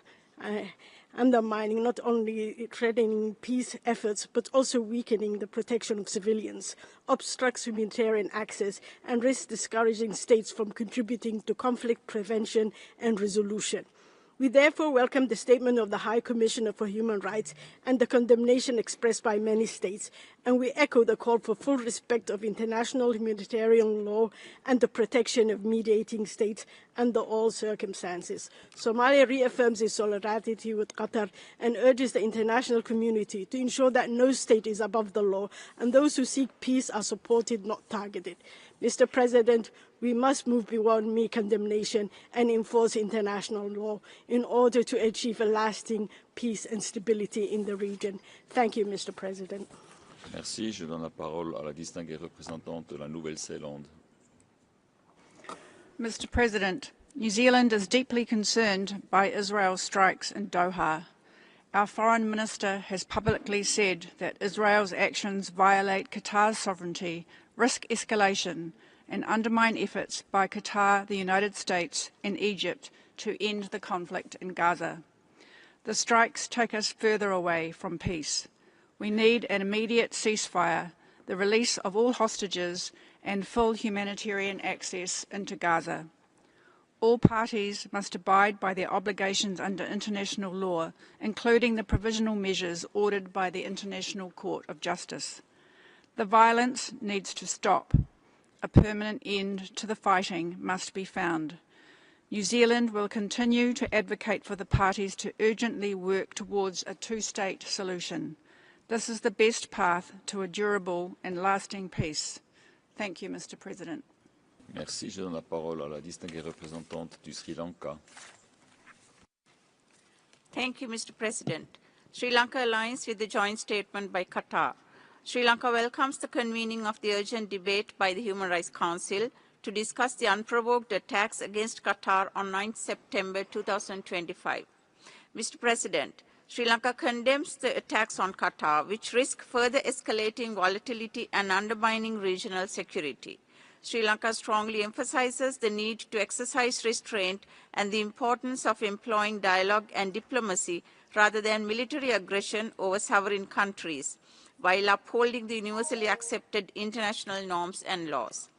Speaker 23: undermining not only threatening peace efforts, but also weakening the protection of civilians, obstructs humanitarian access, and risks discouraging states from contributing to conflict prevention and resolution. We therefore welcome the statement of the High Commissioner for Human Rights and the condemnation expressed by many states, and we echo the call for full respect of international humanitarian law and the protection of mediating states under all circumstances. Somalia reaffirms its solidarity with Qatar and urges the international community to ensure that no state is above the law and those who seek peace are supported, not targeted. Mr. President, we must move beyond mere condemnation and enforce international law in order to achieve a lasting peace and stability in the region. Thank you, Mr. President.
Speaker 2: Merci. Je donne la parole à la distinguée représentante de la Nouvelle-Zélande.
Speaker 1: Mr. President, New Zealand is deeply concerned by Israel's strikes in Doha. Our Foreign Minister has publicly said that Israel's actions violate Qatar's sovereignty, risk escalation, and undermine efforts by Qatar, the United States, and Egypt to end the conflict in Gaza. The strikes take us further away from peace. We need an immediate ceasefire, the release of all hostages, and full humanitarian access into Gaza. All parties must abide by their obligations under international law, including the provisional measures ordered by the International Court of Justice. The violence needs to stop. A permanent end to the fighting must be found. New Zealand will continue to advocate for the parties to urgently work towards a two-state solution. This is the best path to a durable and lasting peace. Thank you, Mr. President.
Speaker 2: Merci. Je donne la parole à la distinguée représentante du Sri Lanka.
Speaker 3: Thank you, Mr. President. Sri Lanka aligns with the joint statement by Qatar. Sri Lanka welcomes the convening of the urgent debate by the Human Rights Council to discuss the unprovoked attacks against Qatar on 9 September 2025. Mr. President, Sri Lanka condemns the attacks on Qatar, which risk further escalating volatility and undermining regional security. Sri Lanka strongly emphasizes the need to exercise restraint and the importance of employing dialogue and diplomacy rather than military aggression over sovereign countries, while upholding the universally accepted international norms and laws.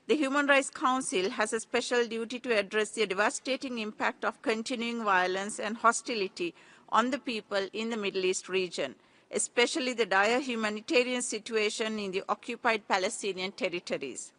Speaker 3: The Human Rights Council has a special duty to address the devastating impact of continuing violence and hostility on the people in the Middle East region, especially the dire humanitarian situation in the occupied Palestinian territories.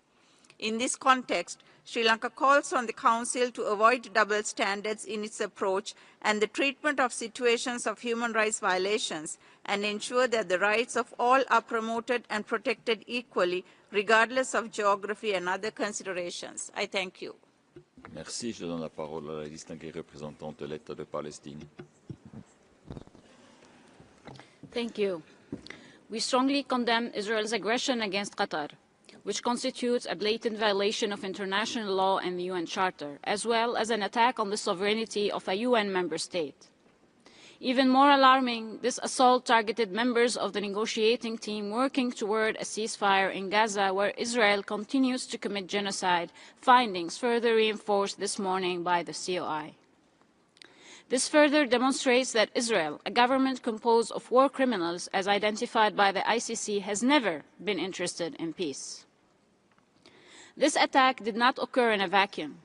Speaker 3: In this context, Sri Lanka calls on the Council to avoid double standards in its approach and the treatment of situations of human rights violations and ensure that the rights of all are promoted and protected equally, regardless of geography and other considerations. I thank you.
Speaker 2: Merci. Je donne la parole à la distinguée représentante de l'État de Palestine.
Speaker 4: Thank you. We strongly condemn Israel's aggression against Qatar, which constitutes a blatant violation of international law and the UN Charter, as well as an attack on the sovereignty of a UN member state. Even more alarming, this assault targeted members of the negotiating team working toward a ceasefire in Gaza, where Israel continues to commit genocide, findings further reinforced this morning by the COI. This further demonstrates that Israel, a government composed of war criminals as identified by the ICC, has never been interested in peace. This attack did not occur in a vacuum.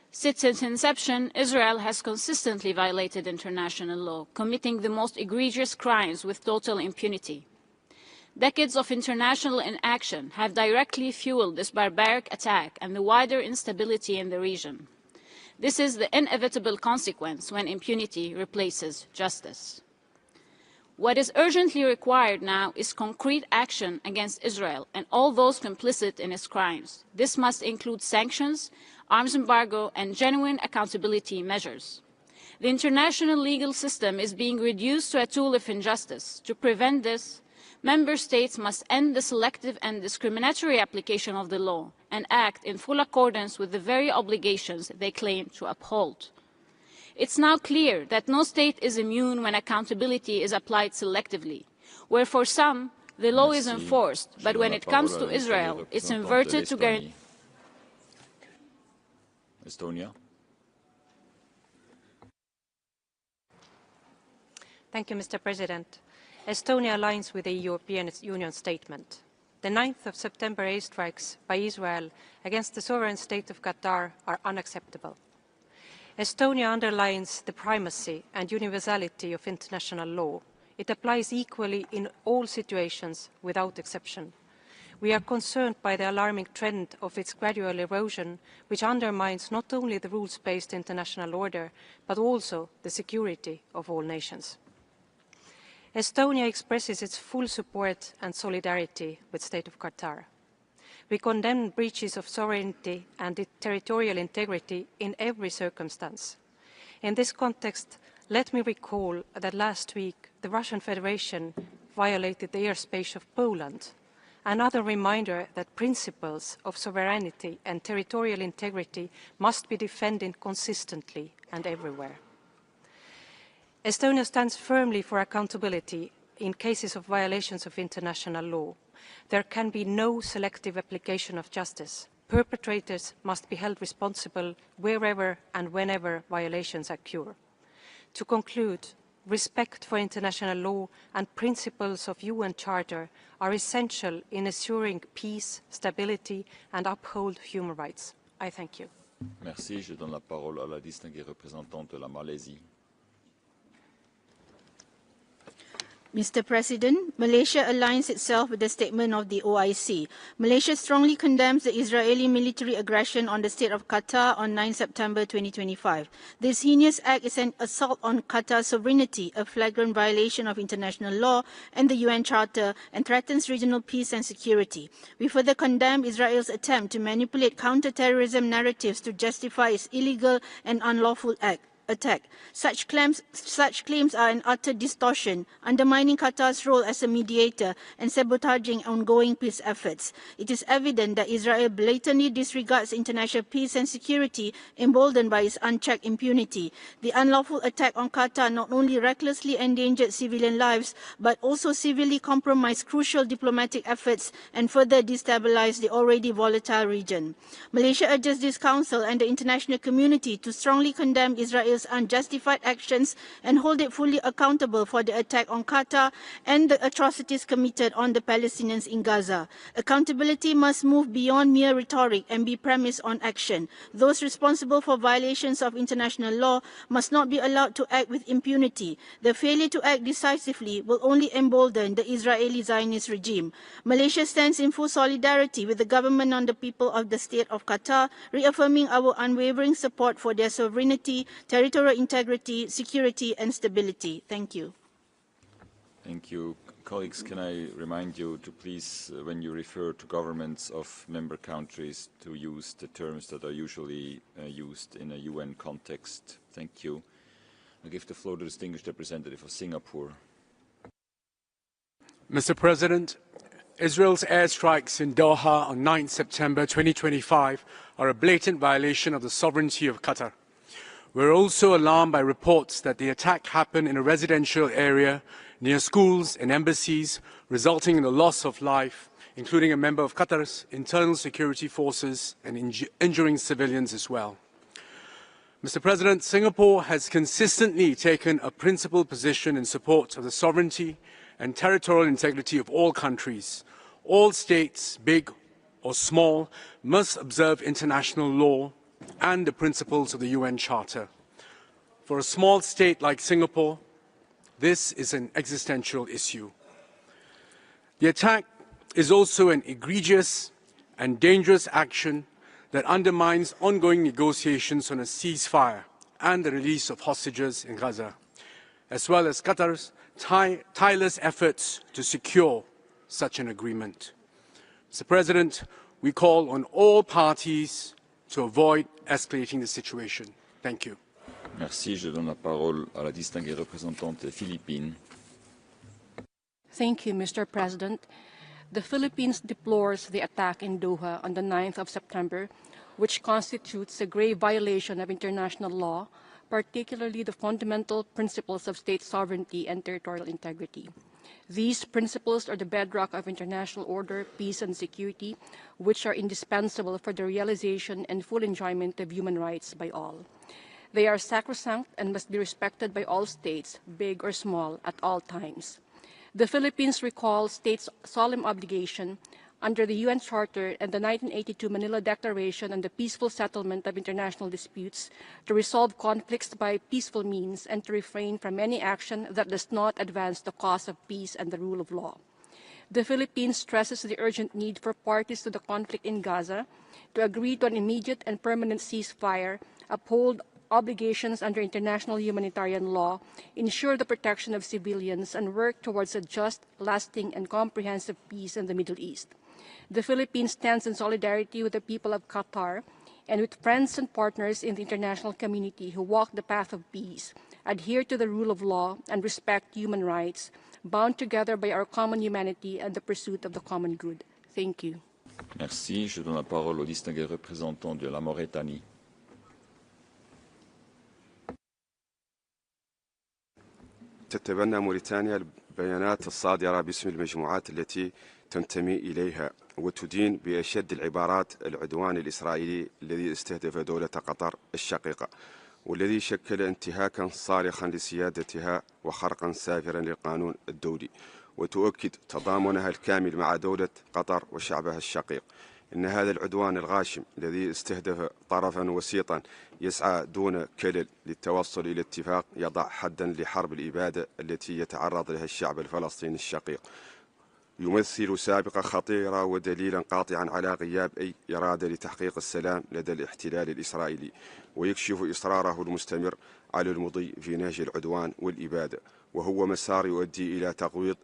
Speaker 4: Since its inception, Israel has consistently violated international law, committing the most egregious crimes with total impunity. Decades of international inaction have directly fueled this barbaric attack and the wider instability in the region. This is the inevitable consequence when impunity replaces justice. What is urgently required now is concrete action against Israel and all those complicit in its crimes. This must include sanctions, arms embargo, and genuine accountability measures. The international legal system is being reduced to a tool of injustice. To prevent this, member states must end the selective and discriminatory application of the law and act in full accordance with the very obligations they claim to uphold. It's now clear that no state is immune when accountability is applied selectively, where for some, the law is enforced, but when it comes to Israel, it's inverted to guarantee.
Speaker 2: Estonia.
Speaker 5: Thank you, Mr. President. Estonia aligns with the European Union statement. The 9th of September airstrikes by Israel against the sovereign state of Qatar are unacceptable. Estonia underlines the primacy and universality of international law. It applies equally in all situations without exception. We are concerned by the alarming trend of its gradual erosion, which undermines not only the rules-based international order, but also the security of all nations. Estonia expresses its full support and solidarity with the State of Qatar. We condemn breaches of sovereignty and territorial integrity in every circumstance. In this context, let me recall that last week the Russian Federation violated the airspace of Poland, another reminder that principles of sovereignty and territorial integrity must be defended consistently and everywhere. Estonia stands firmly for accountability in cases of violations of international law. There can be no selective application of justice. Perpetrators must be held responsible wherever and whenever violations occur. To conclude, respect for international law and principles of UN Charter are essential in assuring peace, stability, and uphold human rights. I thank you.
Speaker 2: Merci. Je donne la parole à la distinguée représentante de la Malaisie.
Speaker 3: Mr. President, Malaysia aligns itself with the statement of the OIC. Malaysia strongly condemns the Israeli military aggression on the state of Qatar on 9 September 2025. This heinous act is an assault on Qatar's sovereignty, a flagrant violation of international law and the UN Charter, and threatens regional peace and security. We further condemn Israel's attempt to manipulate counter-terrorism narratives to justify its illegal and unlawful attack. Such claims are an utter distortion, undermining Qatar's role as a mediator and sabotaging ongoing peace efforts. It is evident that Israel blatantly disregards international peace and security, emboldened by its unchecked impunity. The unlawful attack on Qatar not only recklessly endangered civilian lives, but also severely compromised crucial diplomatic efforts and further destabilized the already volatile region. Malaysia urges this Council and the international community to strongly condemn Israel's unjustified actions and hold it fully accountable for the attack on Qatar and the atrocities committed on the Palestinians in Gaza. Accountability must move beyond mere rhetoric and be premised on action. Those responsible for violations of international law must not be allowed to act with impunity. The failure to act decisively will only embolden the Israeli Zionist regime. Malaysia stands in full solidarity with the government and the people of the state of Qatar, reaffirming our unwavering support for their sovereignty, territorial integrity, security and stability. Thank you.
Speaker 2: Thank you. Colleagues, can I remind you to please, when you refer to governments of member countries, to use the terms that are usually used in a UN context. Thank you. I give the floor to the distinguished representative of Singapore.
Speaker 6: Mr. President, Israel's airstrikes in Doha on 9 September 2025 are a blatant violation of the sovereignty of Qatar. We're also alarmed by reports that the attack happened in a residential area near schools and embassies, resulting in the loss of life, including a member of Qatar's internal security forces, and injuring civilians as well. Mr. President, Singapore has consistently taken a principled position in support of the sovereignty and territorial integrity of all countries. All states, big or small, must observe international law and the principles of the UN Charter. For a small state like Singapore, this is an existential issue. The attack is also an egregious and dangerous action that undermines ongoing negotiations on a ceasefire and the release of hostages in Gaza, as well as Qatar's tireless efforts to secure such an agreement. Mr. President, we call on all parties to avoid escalating the situation. Thank you.
Speaker 2: Merci. Je donne la parole à la distinguée représentante des Philippines.
Speaker 20: Thank you, Mr. President. The Philippines deplores the attack in Doha on the 9th of September, which constitutes a grave violation of international law, particularly the fundamental principles of state sovereignty and territorial integrity. These principles are the bedrock of international order, peace, and security, which are indispensable for the realization and full enjoyment of human rights by all. They are sacrosanct and must be respected by all states, big or small, at all times. The Philippines recalls states' solemn obligation under the UN Charter and the 1982 Manila Declaration on the peaceful settlement of international disputes to resolve conflicts by peaceful means and to refrain from any action that does not advance the cause of peace and the rule of law. The Philippines stresses the urgent need for parties to the conflict in Gaza to agree to an immediate and permanent ceasefire, uphold obligations under international humanitarian law, ensure the protection of civilians, and work towards a just, lasting, and comprehensive peace in the Middle East. The Philippines stands in solidarity with the people of Qatar and with friends and partners in the international community who walk the path of peace, adhere to the rule of law, and respect human rights, bound together by our common humanity and the pursuit of the common good. Thank you.
Speaker 2: Merci. Je donne la parole au distingué représentant de la Mauritanie.
Speaker 7: تتبنى موريتانيا البيانات الصادرة باسم المجموعات التي تنتمي إليها وتدين بأشد العبارات العدوان الإسرائيلي الذي استهدف دولة قطر الشقيقة والذي شكل انتهاكا صارخا لسيادتها وخرقا سافرا للقانون الدولي، وتؤكد تضامنها الكامل مع دولة قطر وشعبها الشقيق. إن هذا العدوان الغاشم الذي استهدف طرفا وسيطا يسعى دون كلل للتوصل إلى اتفاق يضع حدا لحرب الإبادة التي يتعرض لها الشعب الفلسطيني الشقيق، يمثل سابقة خطيرة ودليلا قاطعا على غياب أي إرادة لتحقيق السلام لدى الاحتلال الإسرائيلي، ويكشف إصراره المستمر على المضي في نهج العدوان والإبادة، وهو مسار يؤدي إلى تقويض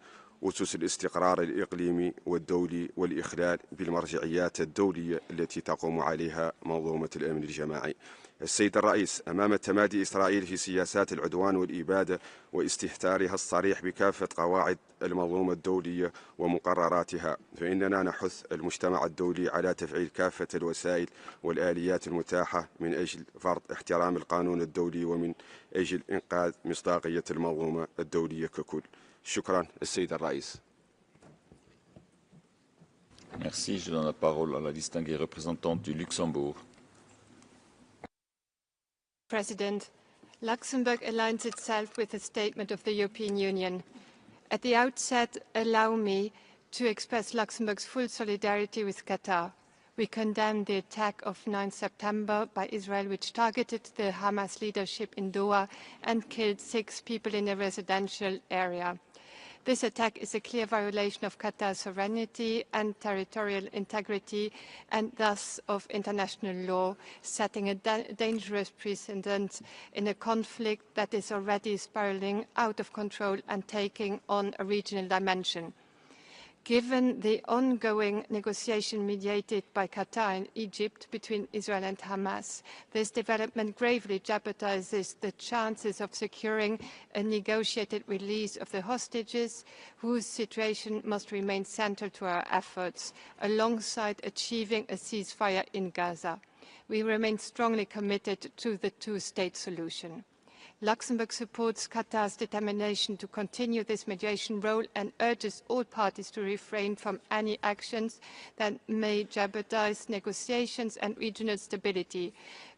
Speaker 7: أسس الاستقرار الإقليمي والدولي والإخلال بالمرجعيات الدولية التي تقوم عليها منظومة الأمن الجماعي. السيد الرئيس، أمام تمادي إسرائيل في سياسات العدوان والإبادة واستهتارها الصريح بكافة قواعد المنظومة الدولية ومقرراتها، فإننا نحث المجتمع الدولي على تفعيل كافة الوسائل والآليات المتاحة من أجل فرض احترام القانون الدولي ومن أجل إنقاذ مصداقية المنظومة الدولية ككل. شكرا السيد الرئيس.
Speaker 2: Merci. Je donne la parole à la distinguée représentante du Luxembourg.
Speaker 8: President, Luxembourg aligns itself with the statement of the European Union. At the outset, allow me to express Luxembourg's full solidarity with Qatar. We condemn the attack of 9 September by Israel, which targeted the Hamas leadership in Doha and killed 6 people in a residential area. This attack is a clear violation of Qatar's sovereignty and territorial integrity and thus of international law, setting a dangerous precedent in a conflict that is already spiraling out of control and taking on a regional dimension. Given the ongoing negotiation mediated by Qatar and Egypt between Israel and Hamas, this development gravely jeopardizes the chances of securing a negotiated release of the hostages, whose situation must remain central to our efforts, alongside achieving a ceasefire in Gaza. We remain strongly committed to the two-state solution. Luxembourg supports Qatar's determination to continue this mediation role and urges all parties to refrain from any actions that may jeopardize negotiations and regional stability.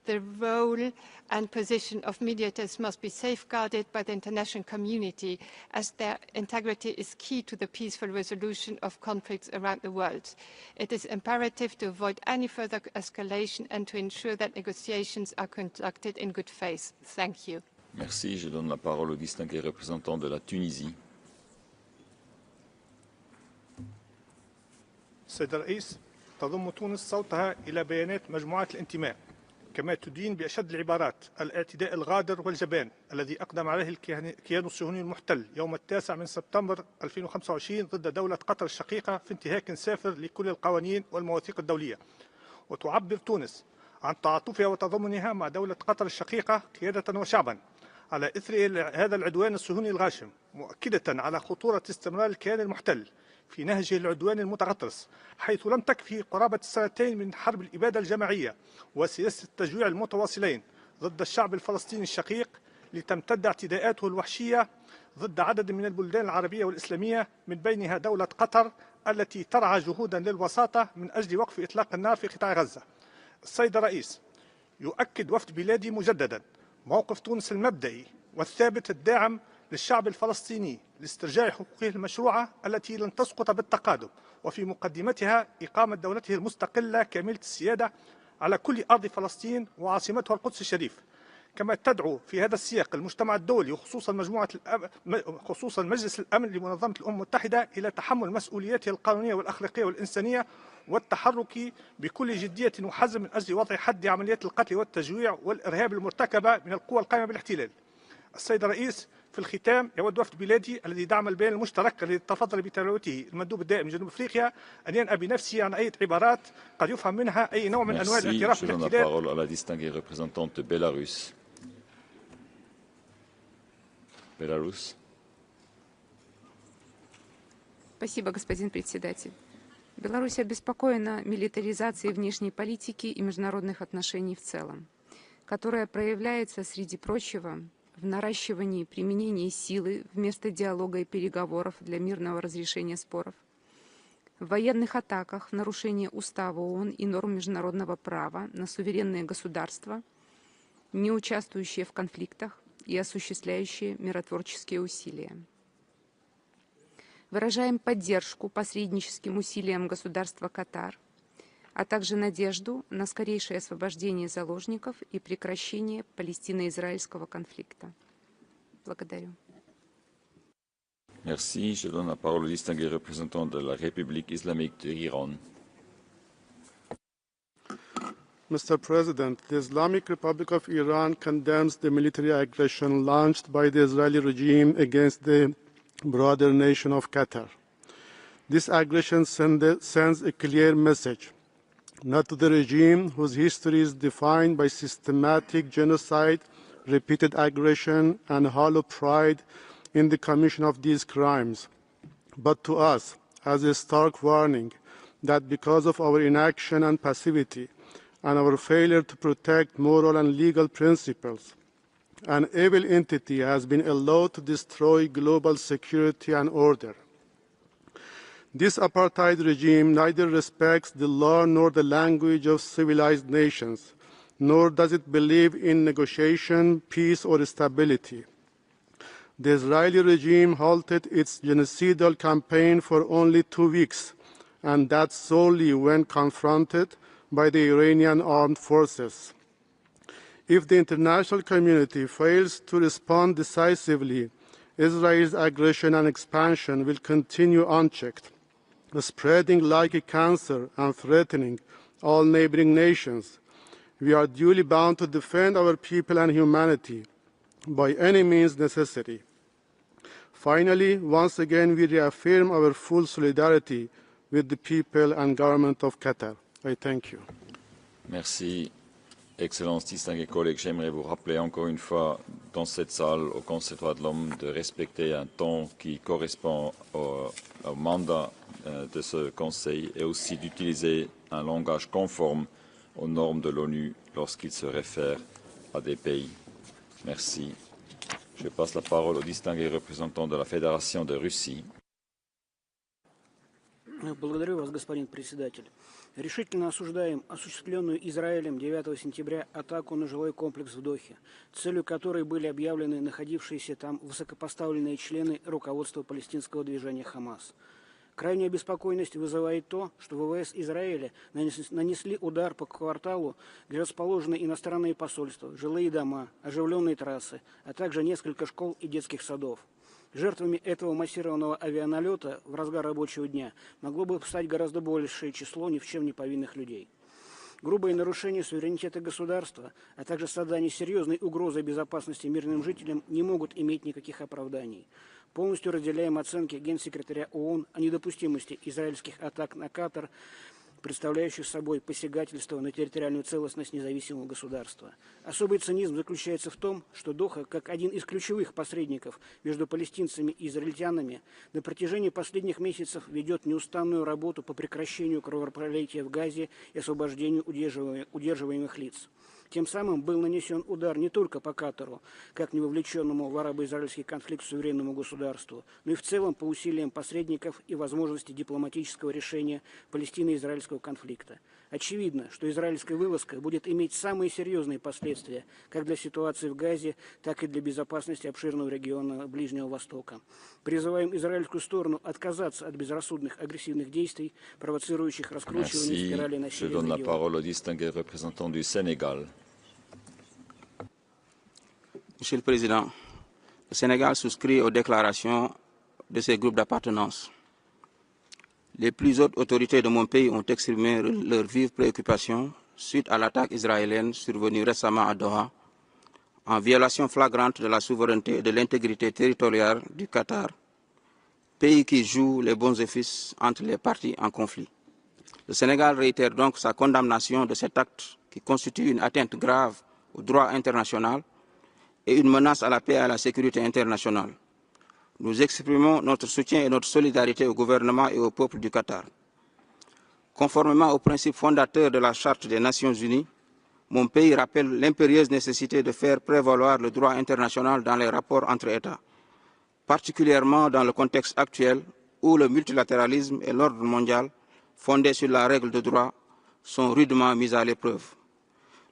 Speaker 8: The role and position of mediators must be safeguarded by the international community, as their integrity is key to the peaceful resolution of conflicts around the world. It is imperative to avoid any further escalation and to ensure that negotiations are conducted in good faith. Thank you.
Speaker 2: Merci. Je donne la parole au distingué représentant de la Tunisie.
Speaker 10: سيد الرئيس، تضم تونس صوتها إلى بيانات مجموعات الانتماء، كما تدين بأشد العبارات الاعتداء الغادر والجبان الذي أقدم عليه الكيان الصهيوني المحتل يوم 9 سبتمبر 2025 ضد دولة قطر الشقيقة في انتهاك سافر لكل القوانين والمواثيق الدولية. وتعبر تونس عن تعاطفها وتضامنها مع دولة قطر الشقيقة قيادة وشعبا على إثر هذا العدوان الصهيوني الغاشم، مؤكدة على خطورة استمرار الكيان المحتل في نهجه العدواني المتغطرس، حيث لم تكفي قرابة 2 سنين من حرب الإبادة الجماعية وسياسة التجويع المتواصلين ضد الشعب الفلسطيني الشقيق لتمتد اعتداءاته الوحشية ضد عدد من البلدان العربية والإسلامية من بينها دولة قطر التي ترعى جهودا للوساطة من أجل وقف إطلاق النار في قطاع غزة. السيد الرئيس، يؤكد وفد بلادي مجددا موقف تونس المبدئي والثابت الداعم للشعب الفلسطيني لاسترجاع حقوقه المشروعة التي لن تسقط بالتقادم، وفي مقدمتها إقامة دولته المستقلة كاملة السيادة على كل أرض فلسطين وعاصمتها القدس الشريف. كما تدعو في هذا السياق المجتمع الدولي خصوصا مجلس الأمن لمنظمة الأمم المتحدة إلى تحمل مسؤولياته القانونية والأخلاقية والإنسانية والتحرك بكل جدية وحزم من أجل وضع حد لعمليات القتل والتجويع والإرهاب المرتكبة من القوى القائمة بالاحتلال. السيد الرئيس، في الختام يود وفد بلادي الذي دعم البيان المشترك الذي تفضل بتلاوته المندوب الدائم من جنوب افريقيا ان ينأى بنفسه عن اي عبارات قد يفهم منها اي نوع من انواع الاعتراف بالاحتلال.
Speaker 11: Спасибо, господин председатель. Беларусь обеспокоена милитаризацией внешней политики и международных отношений в целом, которая проявляется, среди прочего, в наращивании применения силы вместо диалога и переговоров для мирного разрешения споров, в военных атаках в нарушение Устава ООН и норм международного права на суверенные государства, не участвующие в конфликтах и осуществляющие миротворческие усилия. Выражаем поддержку посредническим усилиям государства Катар, а также надежду на скорейшее освобождение заложников и прекращение палестино-израильского конфликта. Благодарю.
Speaker 2: Merci. Je donne la parole au distingué représentant de la République islamique de Iran.
Speaker 12: Mr. President, the Islamic Republic of Iran condemns the military aggression launched by the Israeli regime against the broader nation of Qatar. This aggression sends a clear message, not to the regime whose history is defined by systematic genocide, repeated aggression, and hollow pride in the commission of these crimes, but to us as a stark warning that because of our inaction and passivity and our failure to protect moral and legal principles, an evil entity has been allowed to destroy global security and order. This apartheid regime neither respects the law nor the language of civilized nations, nor does it believe in negotiation, peace, or stability. The Israeli regime halted its genocidal campaign for only 2 weeks, and that solely when confronted by the Iranian armed forces. If the international community fails to respond decisively, Israel's aggression and expansion will continue unchecked, spreading like a cancer and threatening all neighboring nations. We are duly bound to defend our people and humanity by any means necessary. Finally, once again, we reaffirm our full solidarity with the people and government of Qatar. I thank you.
Speaker 2: Merci. Excellences, distingués collègues, j'aimerais vous rappeler encore une fois dans cette salle au Conseil des droits de l'homme de respecter un temps qui correspond au mandat de ce Conseil et aussi d'utiliser un langage conforme aux normes de l'ONU lorsqu'il se réfère à des pays. Merci. Je passe la parole au distingué représentant de la Fédération de Russie.
Speaker 13: Благодарю вас, господин председатель. Решительно осуждаем осуществленную Израилем 9 сентября атаку на жилой комплекс в Дохе, целью которой были объявлены находившиеся там высокопоставленные члены руководства палестинского движения «Хамас». Крайняя обеспокоенность вызывает то, что ВВС Израиля нанесли удар по кварталу, где расположены иностранные посольства, жилые дома, оживленные трассы, а также несколько школ и детских садов. Жертвами этого массированного авианалета в разгар рабочего дня могло бы стать гораздо большее число ни в чем не повинных людей. Грубые нарушения суверенитета государства, а также создание серьезной угрозы безопасности мирным жителям не могут иметь никаких оправданий. Полностью разделяем оценки Генсекретаря ООН о недопустимости израильских атак на Катар, представляющих собой посягательство на территориальную целостность независимого государства. Особый цинизм заключается в том, что Доха, как один из ключевых посредников между палестинцами и израильтянами, на протяжении последних месяцев ведет неустанную работу по прекращению кровопролития в Газе и освобождению удерживаемых лиц. Тем самым был нанесен удар не только по Катару, как не вовлеченному в арабо-израильский конфликт суверенному государству, но и в целом по усилиям посредников и возможности дипломатического решения палестино-израильского конфликта. Очевидно, что израильская вылазка будет иметь самые серьезные последствия как для ситуации в Газе, так и для безопасности обширного региона Ближнего Востока. Призываем израильскую сторону отказаться от безрассудных агрессивных действий, провоцирующих раскручивание спирали насилия в регионе.
Speaker 14: Monsieur le Président, le Sénégal souscrit aux déclarations de ces groupes d'appartenance. Les plus hautes autorités de mon pays ont exprimé leurs vives préoccupations suite à l'attaque israélienne survenue récemment à Doha, en violation flagrante de la souveraineté et de l'intégrité territoriale du Qatar, pays qui joue les bons offices entre les parties en conflit. Le Sénégal réitère donc sa condamnation de cet acte qui constitue une atteinte grave au droit international et une menace à la paix et à la sécurité internationale. Nous exprimons notre soutien et notre solidarité au gouvernement et au peuple du Qatar. Conformément aux principes fondateurs de la Charte des Nations Unies, mon pays rappelle l'impérieuse nécessité de faire prévaloir le droit international dans les rapports entre États, particulièrement dans le contexte actuel où le multilatéralisme et l'ordre mondial, fondés sur la règle de droit, sont rudement mis à l'épreuve.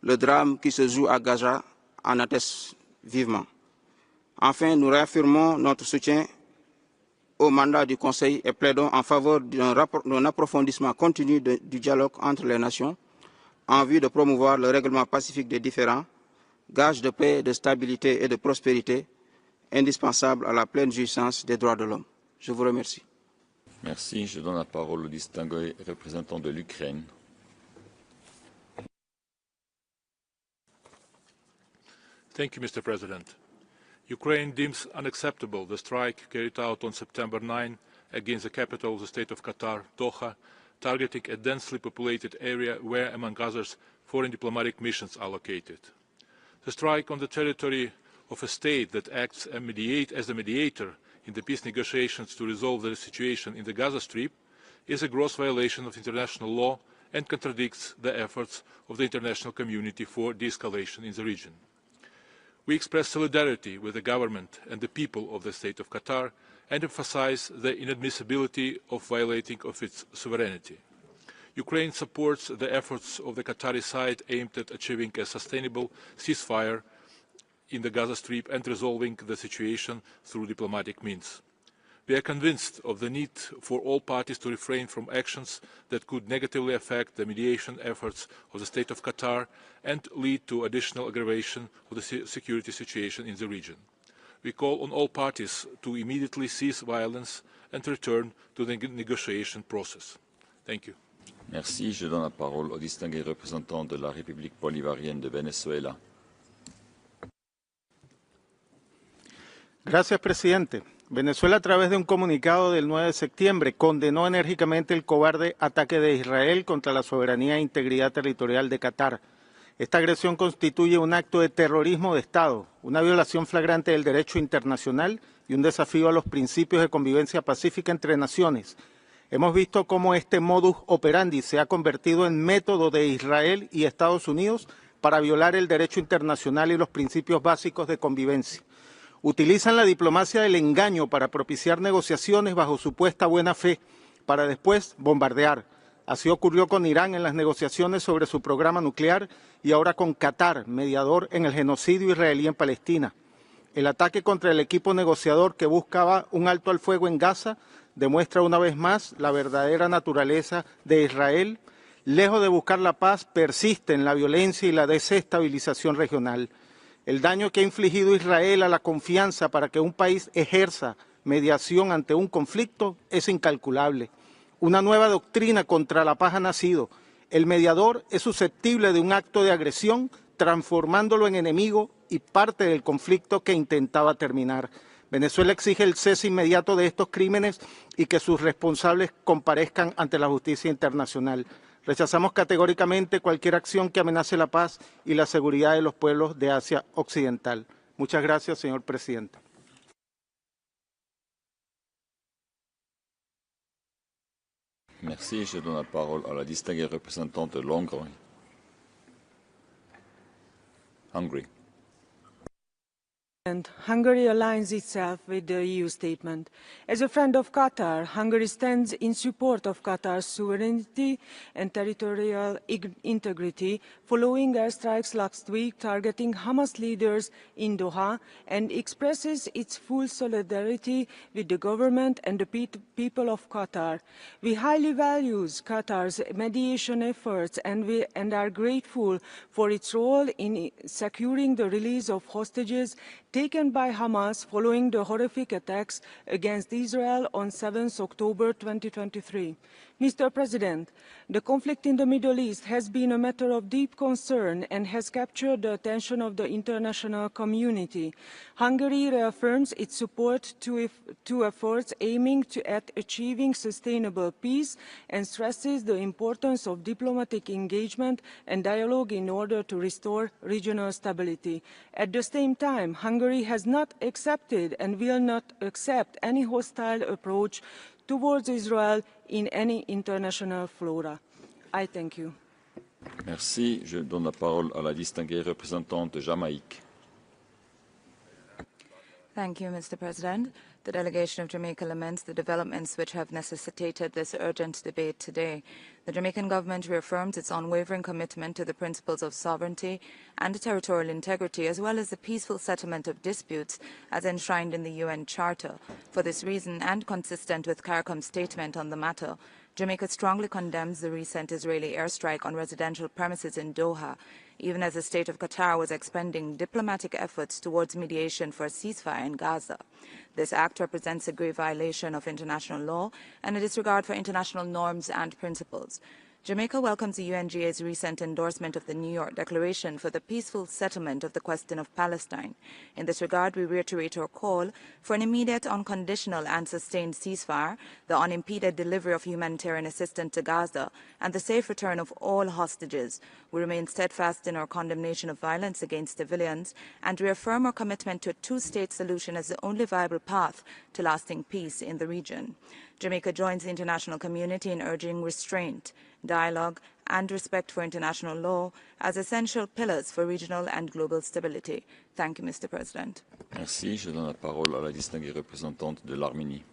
Speaker 14: Le drame qui se joue à Gaza en atteste vivement. Enfin, nous réaffirmons notre soutien au mandat du Conseil et plaidons en faveur d'un approfondissement continu du dialogue entre les nations en vue de promouvoir le règlement pacifique des différends, gage de paix, de stabilité et de prospérité, indispensable à la pleine jouissance des droits de l'homme. Je vous remercie.
Speaker 2: Merci. Je donne la parole au distingué représentant de l'Ukraine.
Speaker 15: Thank you, Mr. President. Ukraine deems unacceptable the strike carried out on September 9 against the capital of the state of Qatar, Doha, targeting a densely populated area where, among others, foreign diplomatic missions are located. The strike on the territory of a state that acts as a mediator in the peace negotiations to resolve the situation in the Gaza Strip is a gross violation of international law and contradicts the efforts of the international community for de-escalation in the region. We express solidarity with the government and the people of the state of Qatar and emphasize the inadmissibility of violating of its sovereignty. Ukraine supports the efforts of the Qatari side aimed at achieving a sustainable ceasefire in the Gaza Strip and resolving the situation through diplomatic means. We are convinced of the need for all parties to refrain from actions that could negatively affect the mediation efforts of the state of Qatar and lead to additional aggravation of the security situation in the region. We call on all parties to immediately cease violence and return to the negotiation process. Thank you.
Speaker 2: Merci. Je donne la parole au distingué représentant de la République bolivarienne de Venezuela.
Speaker 16: Gracias, presidente. Venezuela, a través de un comunicado del 9 de septiembre, condenó enérgicamente el cobarde ataque de Israel contra la soberanía e integridad territorial de Qatar. Esta agresión constituye un acto de terrorismo de Estado, una violación flagrante del derecho internacional y un desafío a los principios de convivencia pacífica entre naciones. Hemos visto cómo este modus operandi se ha convertido en método de Israel y Estados Unidos para violar el derecho internacional y los principios básicos de convivencia. Utilizan la diplomacia del engaño para propiciar negociaciones bajo supuesta buena fe, para después bombardear. Así ocurrió con Irán en las negociaciones sobre su programa nuclear y ahora con Qatar, mediador en el genocidio israelí en Palestina. El ataque contra el equipo negociador que buscaba un alto al fuego en Gaza demuestra una vez más la verdadera naturaleza de Israel. Lejos de buscar la paz, persiste en la violencia y la desestabilización regional. El daño que ha infligido Israel a la confianza para que un país ejerza mediación ante un conflicto es incalculable. Una nueva doctrina contra la paz ha nacido. El mediador es susceptible de un acto de agresión, transformándolo en enemigo y parte del conflicto que intentaba terminar. Venezuela exige el cese inmediato de estos crímenes y que sus responsables comparezcan ante la justicia internacional. Rechazamos categóricamente cualquier acción que amenace la paz y la seguridad de los pueblos de Asia Occidental. Muchas gracias, señor presidente.
Speaker 2: Merci. Je donne la parole à la distinguée représentante de l'Hongrie. Hungary.
Speaker 9: And Hungary aligns itself with the EU statement. As a friend of Qatar, Hungary stands in support of Qatar's sovereignty and territorial integrity following airstrikes last week targeting Hamas leaders in Doha, and expresses its full solidarity with the government and the people of Qatar. We highly value Qatar's mediation efforts and are grateful for its role in securing the release of hostages taken by Hamas following the horrific attacks against Israel on 7 October 2023. Mr. President, the conflict in the Middle East has been a matter of deep concern and has captured the attention of the international community. Hungary reaffirms its support to efforts aiming at achieving sustainable peace and stresses the importance of diplomatic engagement and dialogue in order to restore regional stability. At the same time, Hungary has not accepted and will not accept any hostile approach towards Israel in any international fora. I thank you.
Speaker 2: Merci. Je donne la parole à la distinguée représentante de Jamaïque.
Speaker 17: Thank you, Mr. President. The delegation of Jamaica laments the developments which have necessitated this urgent debate today. The Jamaican government reaffirms its unwavering commitment to the principles of sovereignty and territorial integrity, as well as the peaceful settlement of disputes as enshrined in the UN Charter. For this reason, and consistent with CARICOM's statement on the matter, Jamaica strongly condemns the recent Israeli airstrike on residential premises in Doha, even as the state of Qatar was expending diplomatic efforts towards mediation for a ceasefire in Gaza. This act represents a grave violation of international law and a disregard for international norms and principles. Jamaica welcomes the UNGA's recent endorsement of the New York Declaration for the peaceful settlement of the question of Palestine. In this regard, we reiterate our call for an immediate, unconditional and sustained ceasefire, the unimpeded delivery of humanitarian assistance to Gaza, and the safe return of all hostages. We remain steadfast in our condemnation of violence against civilians and reaffirm our commitment to a two-state solution as the only viable path to lasting peace in the region. Jamaica joins the international community in urging restraint, dialogue and respect for international law as essential pillars for regional and global stability. Thank you, Mr. President.
Speaker 2: Merci. Je donne la parole à la distinguée représentante de l'Arménie.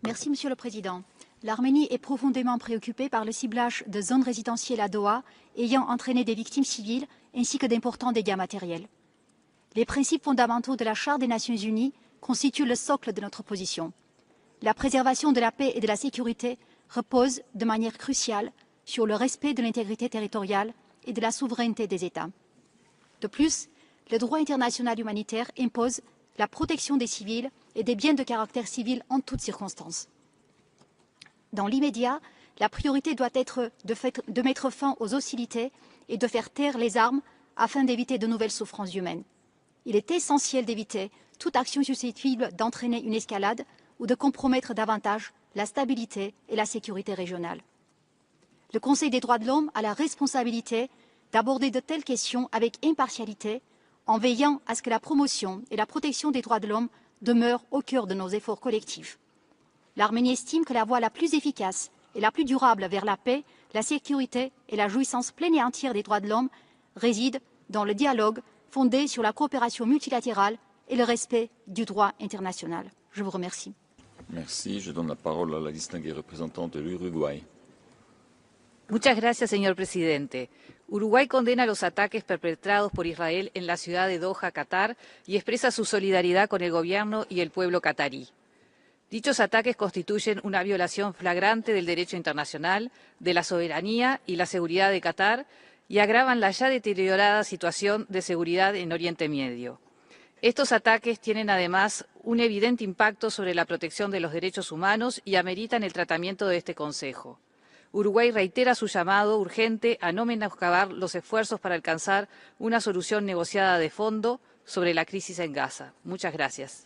Speaker 19: Merci, Monsieur le Président. L'Arménie est profondément préoccupée par le ciblage de zones résidentielles à Doha ayant entraîné des victimes civiles ainsi que d'importants dégâts matériels. Les principes fondamentaux de la Charte des Nations Unies constituent le socle de notre position. La préservation de la paix et de la sécurité repose de manière cruciale sur le respect de l'intégrité territoriale et de la souveraineté des États. De plus, le droit international humanitaire impose la protection des civils et des biens de caractère civil en toutes circonstances. Dans l'immédiat, la priorité doit être de mettre fin aux hostilités et de faire taire les armes afin d'éviter de nouvelles souffrances humaines. Il est essentiel d'éviter toute action susceptible d'entraîner une escalade ou de compromettre davantage la stabilité et la sécurité régionale. Le Conseil des droits de l'homme a la responsabilité d'aborder de telles questions avec impartialité, en veillant à ce que la promotion et la protection des droits de l'homme demeurent au cœur de nos efforts collectifs. L'Arménie estime que la voie la plus efficace et la plus durable vers la paix, la sécurité et la jouissance pleine et entière des droits de l'homme réside dans le dialogue fondé sur la coopération multilatérale et le respect du droit international. Je vous remercie.
Speaker 2: Merci. Je donne la parole à la distinguée représentante de l'Uruguay.
Speaker 24: Muchas gracias, señor presidente. Uruguay condena los ataques perpetrados por Israel en la ciudad de Doha, Qatar, y expresa su solidaridad con el gobierno y el pueblo qatarí. Dichos ataques constituyen una violación flagrante del derecho internacional, de la soberanía y la seguridad de Qatar, y agravan la ya deteriorada situación de seguridad en Oriente Medio. Estos ataques tienen además un evidente impacto sobre la protección de los derechos humanos y ameritan el tratamiento de este Consejo. Uruguay reitera su llamado urgente a no menoscabar los esfuerzos para alcanzar una solución negociada de fondo sobre la crisis en Gaza. Muchas gracias.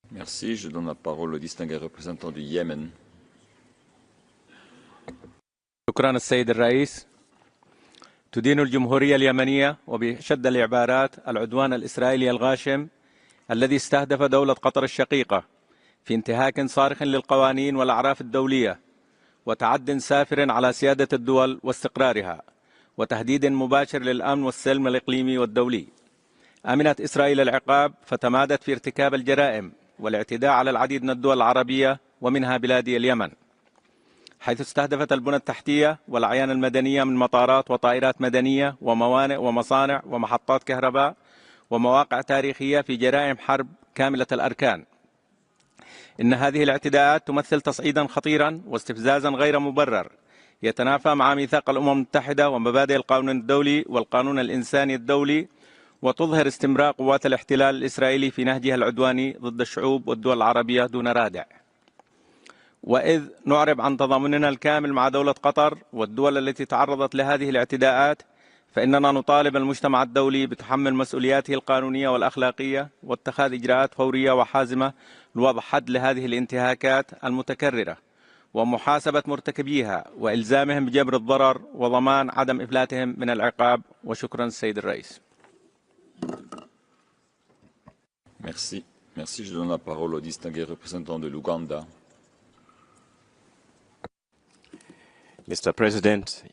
Speaker 2: Merci. Je donne la parole au distingué représentant du Yémen.
Speaker 25: شكرا السيد الرئيس. تدين الجمهورية اليمنية وبشد العبارات العدوان الإسرائيلي الغاشم الذي استهدف دولة قطر الشقيقة في انتهاك صارخ للقوانين والأعراف الدولية وتعد سافر على سيادة الدول واستقرارها وتهديد مباشر للأمن والسلم الإقليمي والدولي. أمنت إسرائيل العقاب فتمادت في ارتكاب الجرائم والاعتداء على العديد من الدول العربية ومنها بلاد اليمن، حيث استهدفت البنى التحتية والأعيان المدنية من مطارات وطائرات مدنية وموانئ ومصانع ومحطات كهرباء ومواقع تاريخية في جرائم حرب كاملة الأركان. إن هذه الاعتداءات تمثل تصعيدا خطيرا واستفزازا غير مبرر يتنافى مع ميثاق الأمم المتحدة ومبادئ القانون الدولي والقانون الإنساني الدولي، وتظهر استمرار قوات الاحتلال الإسرائيلي في نهجها العدواني ضد الشعوب والدول العربية دون رادع. وإذ نعرب عن تضامننا الكامل مع دولة قطر والدول التي تعرضت لهذه الاعتداءات، فإننا نطالب المجتمع الدولي بتحمل مسؤولياته القانونية والأخلاقية واتخاذ إجراءات فورية وحازمة لوضع حد لهذه الانتهاكات المتكررة ومحاسبة مرتكبيها وإلزامهم بجبر الضرر وضمان عدم إفلاتهم من العقاب. وشكرا السيد الرئيس.
Speaker 2: Merci. Merci. Je donne la parole au distingué représentant de l'Ouganda.
Speaker 1: Mr. President,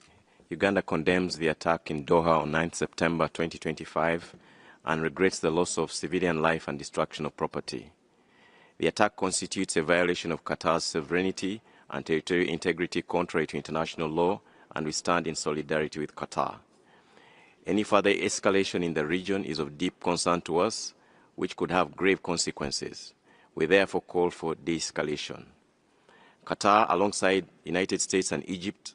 Speaker 1: Uganda condemns the attack in Doha on 9 September 2025 and regrets the loss of civilian life and destruction of property. The attack constitutes a violation of Qatar's sovereignty and territorial integrity contrary to international law, and we stand in solidarity with Qatar. Any further escalation in the region is of deep concern to us, which could have grave consequences. We therefore call for de-escalation. Qatar, alongside the United States and Egypt,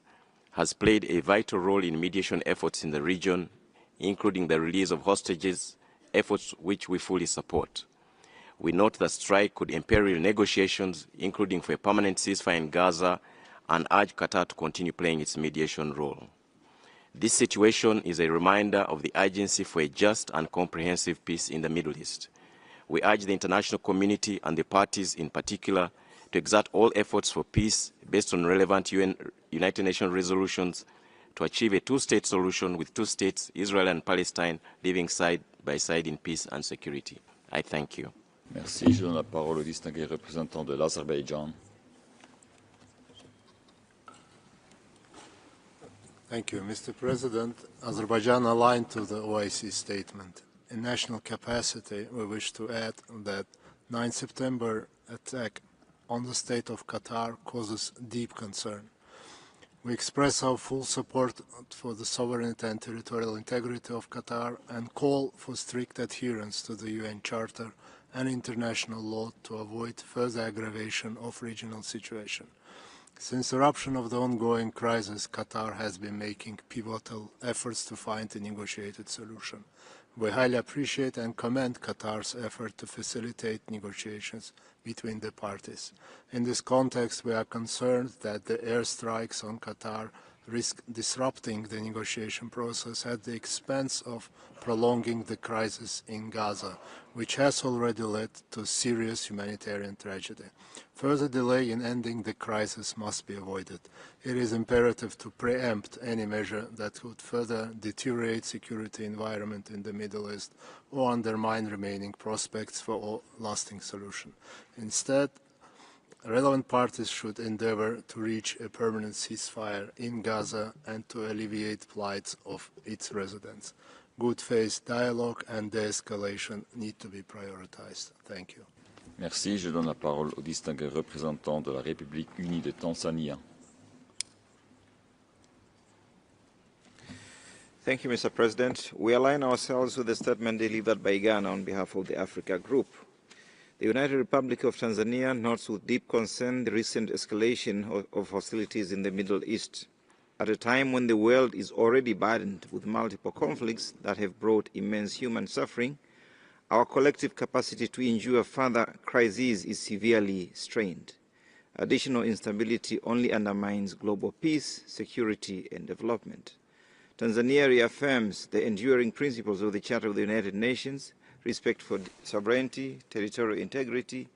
Speaker 1: has played a vital role in mediation efforts in the region, including the release of hostages, efforts which we fully support. We note that strike could imperil negotiations, including for a permanent ceasefire in Gaza, and urge Qatar to continue playing its mediation role. This situation is a reminder of the urgency for a just and comprehensive peace in the Middle East. We urge the international community and the parties in particular to exert all efforts for peace based on relevant United Nations resolutions to achieve a two-state solution with two states, Israel and Palestine, living side by side in peace and security. I thank you.
Speaker 2: Merci. Je donne la parole au distingué représentant de l'Azerbaïdjan.
Speaker 18: Thank you, Mr. President. Azerbaijan aligned to the OIC statement. In national capacity, we wish to add that 9 September attack on the state of Qatar causes deep concern. We express our full support for the sovereignty and territorial integrity of Qatar and call for strict adherence to the UN Charter and international law to avoid further aggravation of regional situation. Since the eruption of the ongoing crisis, Qatar has been making pivotal efforts to find a negotiated solution. We highly appreciate and commend Qatar's effort to facilitate negotiations between the parties. In this context, we are concerned that the airstrikes on Qatar risk disrupting the negotiation process at the expense of prolonging the crisis in Gaza, which has already led to serious humanitarian tragedy. Further delay in ending the crisis must be avoided. It is imperative to preempt any measure that would further deteriorate security environment in the Middle East or undermine remaining prospects for a lasting solution. Instead, relevant parties should endeavor to reach a permanent ceasefire in Gaza and to alleviate plight of its residents. Good faith dialogue and de-escalation need to be prioritized. Thank you.
Speaker 2: Merci. Je donne la parole au distingué représentant de la République unie de Tanzanie.
Speaker 21: Thank you, Mr. President. We align ourselves with the statement delivered by Ghana on behalf of the Africa Group. The United Republic of Tanzania notes with deep concern the recent escalation of hostilities in the Middle East. At a time when the world is already burdened with multiple conflicts that have brought immense human suffering, our collective capacity to endure further crises is severely strained. Additional instability only undermines global peace, security, and development. Tanzania reaffirms the enduring principles of the Charter of the United Nations, respect for sovereignty, territorial integrity,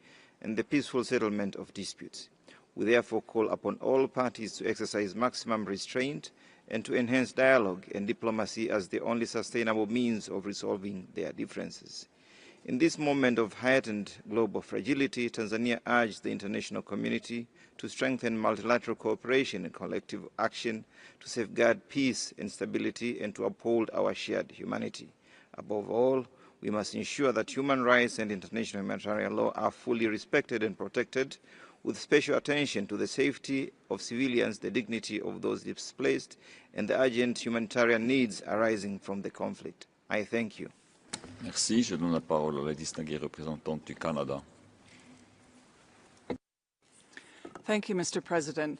Speaker 21: and the peaceful settlement of disputes. We therefore call upon all parties to exercise maximum restraint and to enhance dialogue and diplomacy as the only sustainable means of resolving their differences. In this moment of heightened global fragility, Tanzania urged the international community to strengthen multilateral cooperation and collective action to safeguard peace and stability and to uphold our shared humanity. Above all, we must ensure that human rights and international humanitarian law are fully respected and protected, with special attention to the safety of civilians, the dignity of those displaced, and the urgent humanitarian needs arising from the conflict. I thank you.
Speaker 2: Merci. Je donne la parole à la distinguée représentante du Canada.
Speaker 3: Thank you, Mr. President.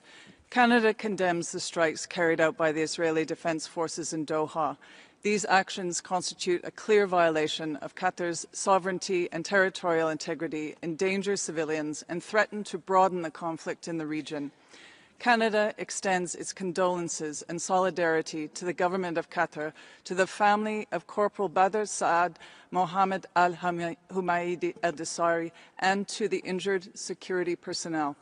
Speaker 3: Canada condemns the strikes carried out by the Israeli Defense Forces in Doha. These actions constitute a clear violation of Qatar's sovereignty and territorial integrity, endanger civilians, and threaten to broaden the conflict in the region. Canada extends its condolences and solidarity to the government of Qatar, to the family of Corporal Badr Saad Mohammed al-Humaydi al-Desari, and to the injured security personnel.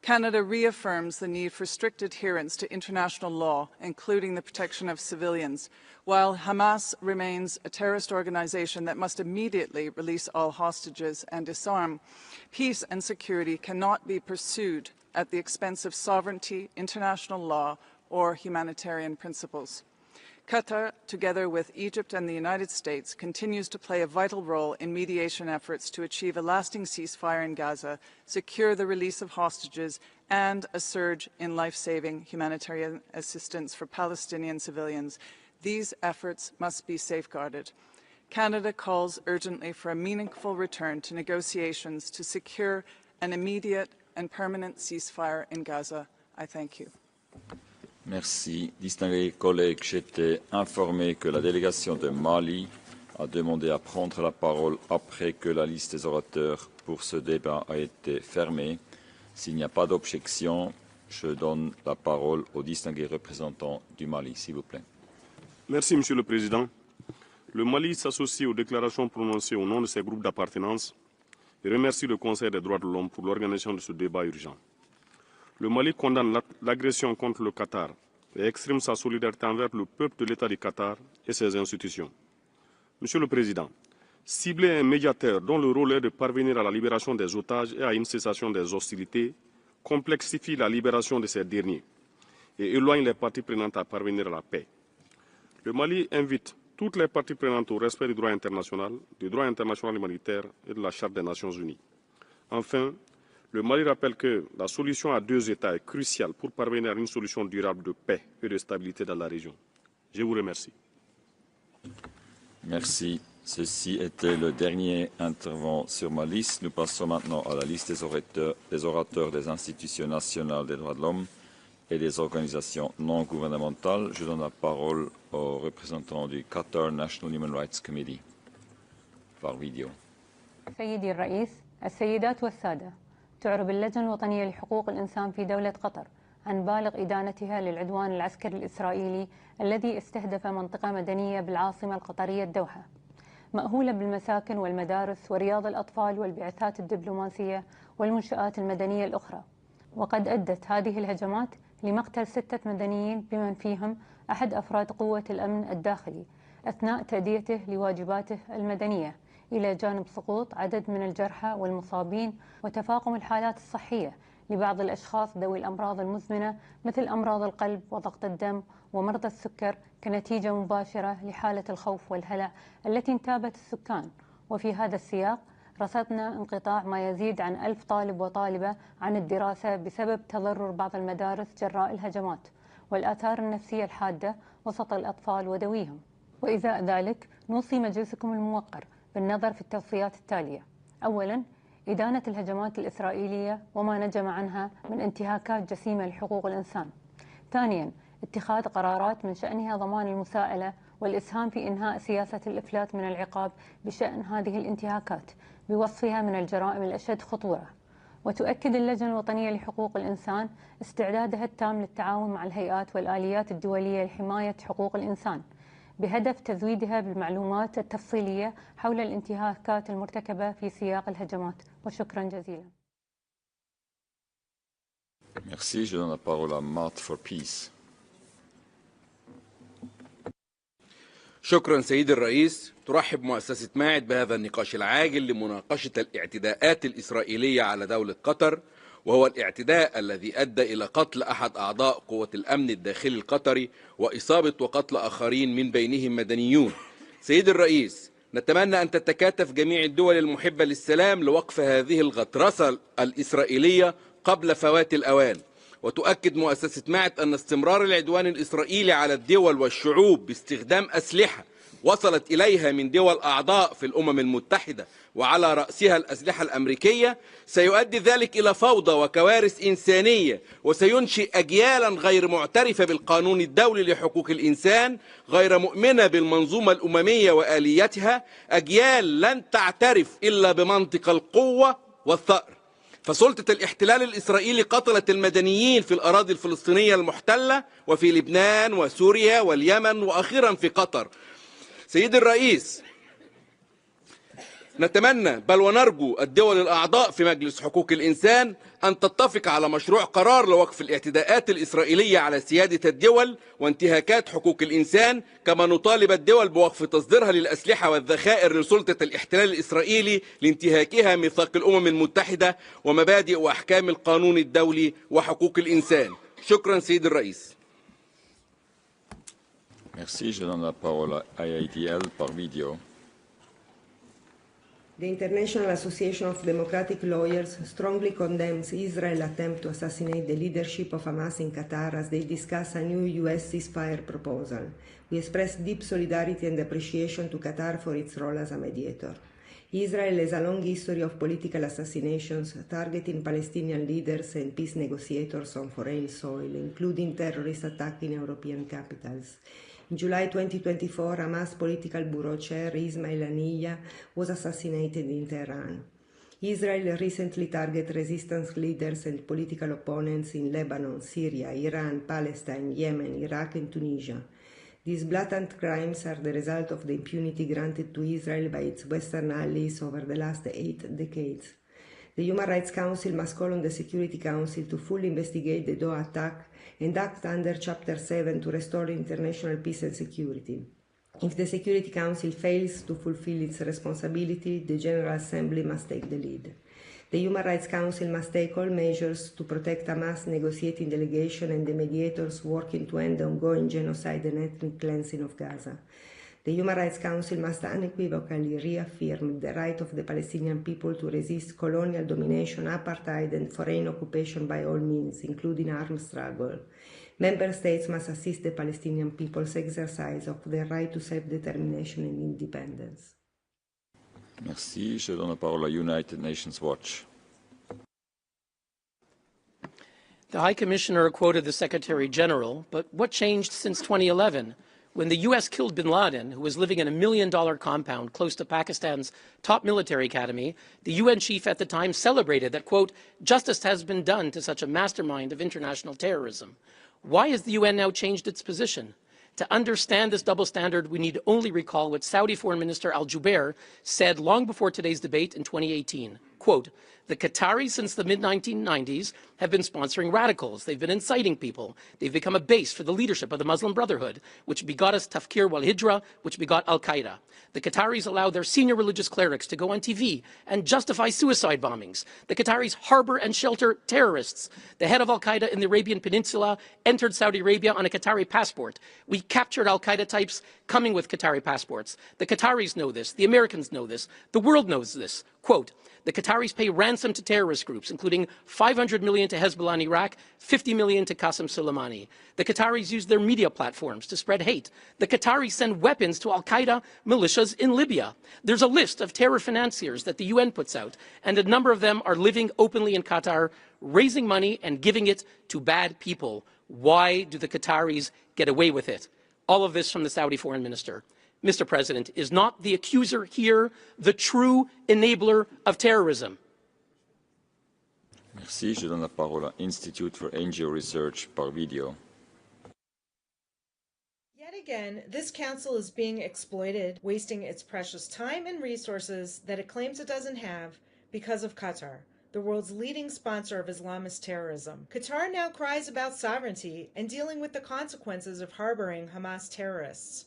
Speaker 3: Canada reaffirms the need for strict adherence to international law, including the protection of civilians, while Hamas remains a terrorist organization that must immediately release all hostages and disarm. Peace and security cannot be pursued at the expense of sovereignty, international law, or humanitarian principles. Qatar, together with Egypt and the United States, continues to play a vital role in mediation efforts to achieve a lasting ceasefire in Gaza, secure the release of hostages, and a surge in life-saving humanitarian assistance for Palestinian civilians. These efforts must be safeguarded. Canada calls urgently for a meaningful return to negotiations to secure an immediate and permanent ceasefire in Gaza. I thank you.
Speaker 2: Merci. Distingués collègues, j'étais informé que la délégation de Mali a demandé à prendre la parole après que la liste des orateurs pour ce débat a été fermée. S'il n'y a pas d'objection, je donne la parole au distingué représentant du Mali, s'il vous plaît.
Speaker 4: Merci, Monsieur le Président. Le Mali s'associe aux déclarations prononcées au nom de ses groupes d'appartenance et remercie le Conseil des droits de l'homme pour l'organisation de ce débat urgent. Le Mali condamne l'agression contre le Qatar et exprime sa solidarité envers le peuple de l'État du Qatar et ses institutions. Monsieur le Président, cibler un médiateur dont le rôle est de parvenir à la libération des otages et à une cessation des hostilités complexifie la libération de ces derniers et éloigne les parties prenantes à parvenir à la paix. Le Mali invite toutes les parties prenantes au respect du droit international humanitaire et de la Charte des Nations Unies. Enfin, le Mali rappelle que la solution à deux États est cruciale pour parvenir à une solution durable de paix et de stabilité dans la région. Je vous remercie.
Speaker 2: Merci. Ceci était le dernier intervenant sur ma liste. Nous passons maintenant à la liste des orateurs des institutions nationales des droits de l'homme et des organisations non gouvernementales. Je donne la parole au représentant du Qatar National Human Rights Committee par vidéo.
Speaker 5: سيدي الرئيس، السيدات والسادة، تعرب اللجنة الوطنية لحقوق الإنسان في دولة قطر عن بالغ إدانتها للعدوان العسكري الإسرائيلي الذي استهدف منطقة مدنية بالعاصمة القطرية الدوحة، مأهولة بالمساكن والمدارس ورياض الأطفال والبعثات الدبلوماسية والمنشآت المدنية الأخرى. وقد أدت هذه الهجمات لمقتل 6 مدنيين بمن فيهم أحد أفراد قوة الأمن الداخلي أثناء تأديته لواجباته المدنية، إلى جانب سقوط عدد من الجرحى والمصابين وتفاقم الحالات الصحية لبعض الأشخاص ذوي الأمراض المزمنة مثل أمراض القلب وضغط الدم ومرضى السكر كنتيجة مباشرة لحالة الخوف والهلع التي انتابت السكان. وفي هذا السياق رصدنا انقطاع ما يزيد عن 1000 طالب وطالبة عن الدراسة بسبب تضرر بعض المدارس جراء الهجمات والآثار النفسية الحادة وسط الأطفال وذويهم. وإزاء ذلك نوصي مجلسكم الموقر بالنظر في التوصيات التالية: أولاً، إدانة الهجمات الإسرائيلية وما نجم عنها من انتهاكات جسيمة لحقوق الإنسان. ثانياً، اتخاذ قرارات من شأنها ضمان المساءلة والإسهام في إنهاء سياسة الإفلات من العقاب بشأن هذه الانتهاكات بوصفها من الجرائم الأشد خطورة. وتؤكد اللجنة الوطنية لحقوق الإنسان استعدادها التام للتعاون مع الهيئات والآليات الدولية لحماية حقوق الإنسان بهدف تزويدها بالمعلومات التفصيلية حول الانتهاكات المرتكبة في سياق الهجمات. وشكرا جزيلا.
Speaker 2: Merci. Je donne la parole à Marthe for Peace.
Speaker 6: شكرا سيدي الرئيس. ترحب مؤسسة ماعد بهذا النقاش العاجل لمناقشة الاعتداءات الإسرائيلية على دولة قطر، وهو الاعتداء الذي أدى إلى قتل أحد أعضاء قوة الأمن الداخلي القطري وإصابة وقتل آخرين من بينهم مدنيون. سيدي الرئيس، نتمنى أن تتكاتف جميع الدول المحبة للسلام لوقف هذه الغطرسة الإسرائيلية قبل فوات الأوان. وتؤكد مؤسسة ماعد أن استمرار العدوان الإسرائيلي على الدول والشعوب باستخدام أسلحة وصلت إليها من دول أعضاء في الأمم المتحدة وعلى رأسها الأسلحة الأمريكية سيؤدي ذلك إلى فوضى وكوارث إنسانية، وسينشئ أجيالا غير معترفة بالقانون الدولي لحقوق الإنسان، غير مؤمنة بالمنظومة الأممية وآليتها، أجيال لن تعترف إلا بمنطق القوة والثأر. فسلطة الاحتلال الإسرائيلي قتلت المدنيين في الأراضي الفلسطينية المحتلة وفي لبنان وسوريا واليمن وأخيرا في قطر. سيدي الرئيس، نتمنى بل ونرجو الدول الأعضاء في مجلس حقوق الإنسان أن تتفق على مشروع قرار لوقف الاعتداءات الإسرائيلية على سيادة الدول وانتهاكات حقوق الإنسان، كما نطالب الدول بوقف تصديرها للأسلحة والذخائر لسلطة الاحتلال الإسرائيلي لانتهاكها ميثاق الأمم المتحدة ومبادئ وأحكام القانون الدولي وحقوق الإنسان. شكرا سيد الرئيس.
Speaker 2: Merci. Je donne la parole à IATL par vidéo.
Speaker 7: The International Association of Democratic Lawyers strongly condemns Israel's attempt to assassinate the leadership of Hamas in Qatar as they discuss a new U.S. ceasefire proposal. We express deep solidarity and appreciation to Qatar for its role as a mediator. Israel has a long history of political assassinations targeting Palestinian leaders and peace negotiators on foreign soil, including terrorist attacks in European capitals. In July 2024, Hamas political bureau chair Ismail Haniyeh was assassinated in Tehran. Israel recently targeted resistance leaders and political opponents in Lebanon, Syria, Iran, Palestine, Yemen, Iraq, and Tunisia. These blatant crimes are the result of the impunity granted to Israel by its Western allies over the last 8 decades. The Human Rights Council must call on the Security Council to fully investigate the Doha attack and act under Chapter 7 to restore international peace and security. If the Security Council fails to fulfill its responsibility, the General Assembly must take the lead. The Human Rights Council must take all measures to protect Hamas negotiating delegation and the mediators working to end the ongoing genocide and ethnic cleansing of Gaza. The Human Rights Council must unequivocally reaffirm the right of the Palestinian people to resist colonial domination, apartheid, and foreign occupation by all means, including armed struggle. Member States must assist the Palestinian people's exercise of their right to self-determination and independence.
Speaker 2: Merci. Je donne la parole à United Nations Watch.
Speaker 20: The High Commissioner quoted the Secretary General, but what changed since 2011? When the U.S. killed bin Laden, who was living in a $1 million compound close to Pakistan's top military academy, the UN chief at the time celebrated that, quote, justice has been done to such a mastermind of international terrorism. Why has the UN now changed its position? To understand this double standard, we need only recall what Saudi Foreign Minister Al-Jubeir said long before today's debate in 2018. Quote, the Qataris since the mid-1990s have been sponsoring radicals. They've been inciting people. They've become a base for the leadership of the Muslim Brotherhood, which begot us Tafkir wal-Hijra, which begot Al-Qaeda. The Qataris allow their senior religious clerics to go on TV and justify suicide bombings. The Qataris harbor and shelter terrorists. The head of Al-Qaeda in the Arabian Peninsula entered Saudi Arabia on a Qatari passport. We captured Al-Qaeda types coming with Qatari passports. The Qataris know this. The Americans know this. The world knows this. Quote, the Qataris pay ransom to terrorist groups, including $500 million to Hezbollah in Iraq, $50 million to Qasem Soleimani. The Qataris use their media platforms to spread hate. The Qataris send weapons to al-Qaeda militias in Libya. There's a list of terror financiers that the UN puts out, and a number of them are living openly in Qatar, raising money and giving it to bad people. Why do the Qataris get away with it? All of this from the Saudi foreign minister. Mr. President, is not the accuser here the true enabler of terrorism?
Speaker 2: Merci. Je donne la parole à Institute for NGO Research par video.
Speaker 22: Yet again, this council is being exploited, wasting its precious time and resources that it claims it doesn't have because of Qatar, the world's leading sponsor of Islamist terrorism. Qatar now cries about sovereignty and dealing with the consequences of harboring Hamas terrorists.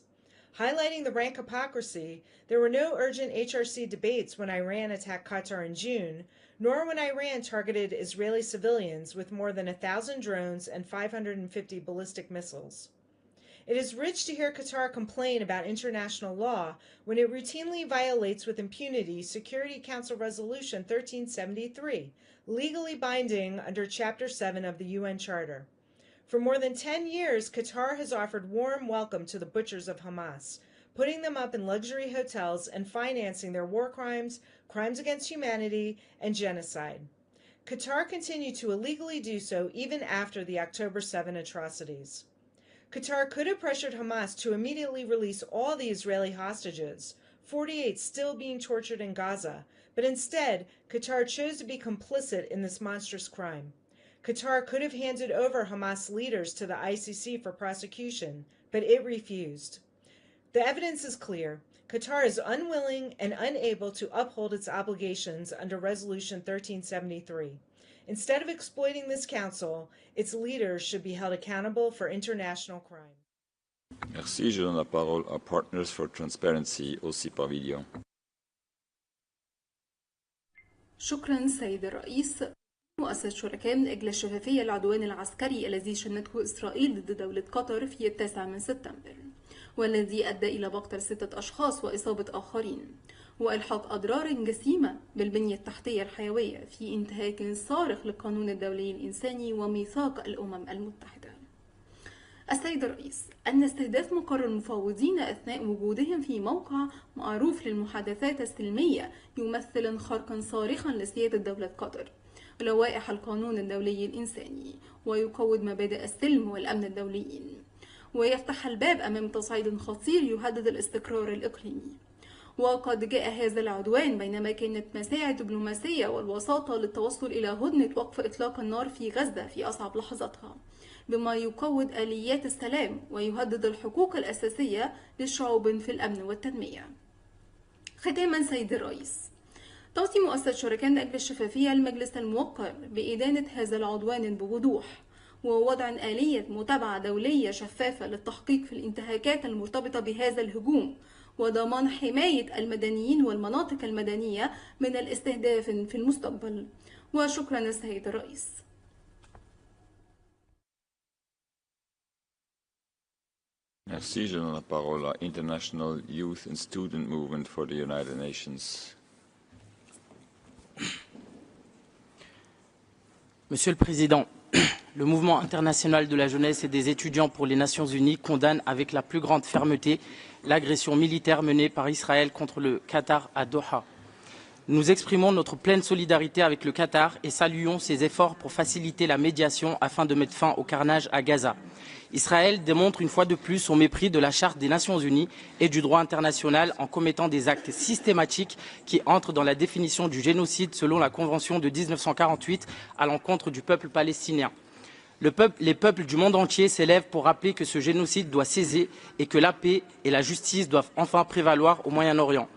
Speaker 22: Highlighting the rank hypocrisy, there were no urgent HRC debates when Iran attacked Qatar in June, nor when Iran targeted Israeli civilians with more than 1,000 drones and 550 ballistic missiles. It is rich to hear Qatar complain about international law when it routinely violates with impunity Security Council Resolution 1373, legally binding under Chapter 7 of the UN Charter. For more than 10 years, Qatar has offered warm welcome to the butchers of Hamas, putting them up in luxury hotels and financing their war crimes, crimes against humanity, and genocide. Qatar continued to illegally do so even after the October 7 atrocities. Qatar could have pressured Hamas to immediately release all the Israeli hostages, 48 still being tortured in Gaza, but instead, Qatar chose to be complicit in this monstrous crime. Qatar could have handed over Hamas leaders to the ICC for prosecution, but it refused. The evidence is clear. Qatar is unwilling and unable to uphold its obligations under Resolution 1373. Instead of exploiting this council, its leaders should be held accountable for international crime.
Speaker 2: Merci. Je donne la parole à Partners for Transparency, aussi par vidéo.
Speaker 8: شكرا سيد الرئيس. مؤسسة شركاء من أجل الشفافية العدوان العسكري الذي شنته إسرائيل ضد دولة قطر في 9 سبتمبر، والذي أدى إلى مقتل 6 أشخاص وإصابة آخرين، وإلحاق أضرار جسيمة بالبنية التحتية الحيوية في انتهاك صارخ للقانون الدولي الإنساني وميثاق الأمم المتحدة. السيد الرئيس، أن استهداف مقر المفاوضين أثناء وجودهم في موقع معروف للمحادثات السلمية يمثل خرقا صارخا لسيادة دولة قطر ولوائح القانون الدولي الإنساني، ويقوض مبادئ السلم والأمن الدوليين، ويفتح الباب أمام تصعيد خطير يهدد الاستقرار الإقليمي. وقد جاء هذا العدوان بينما كانت مساعي دبلوماسية والوساطة للتوصل إلى هدنة وقف إطلاق النار في غزة في أصعب لحظاتها، بما يقوض آليات السلام ويهدد الحقوق الأساسية للشعوب في الأمن والتنمية. ختاما سيد الرئيس، توصي مؤسسة شركاء من أجل الشفافية المجلس الموقر بإدانة هذا العدوان بوضوح، ووضع آلية متابعة دولية شفافة للتحقيق في الانتهاكات المرتبطة بهذا الهجوم، وضمان حماية المدنيين والمناطق المدنية من الاستهداف في المستقبل. وشكرا السيد الرئيس.
Speaker 2: Merci. Je donne la parole à International Youth and Student Movement for the United Nations.
Speaker 10: Monsieur le Président, le mouvement international de la jeunesse et des étudiants pour les Nations Unies condamne avec la plus grande fermeté l'agression militaire menée par Israël contre le Qatar à Doha. Nous exprimons notre pleine solidarité avec le Qatar et saluons ses efforts pour faciliter la médiation afin de mettre fin au carnage à Gaza. Israël démontre une fois de plus son mépris de la Charte des Nations Unies et du droit international en commettant des actes systématiques qui entrent dans la définition du génocide selon la Convention de 1948 à l'encontre du peuple palestinien. Les peuples du monde entier s'élèvent pour rappeler que ce génocide doit cesser et que la paix et la justice doivent enfin prévaloir au Moyen-Orient.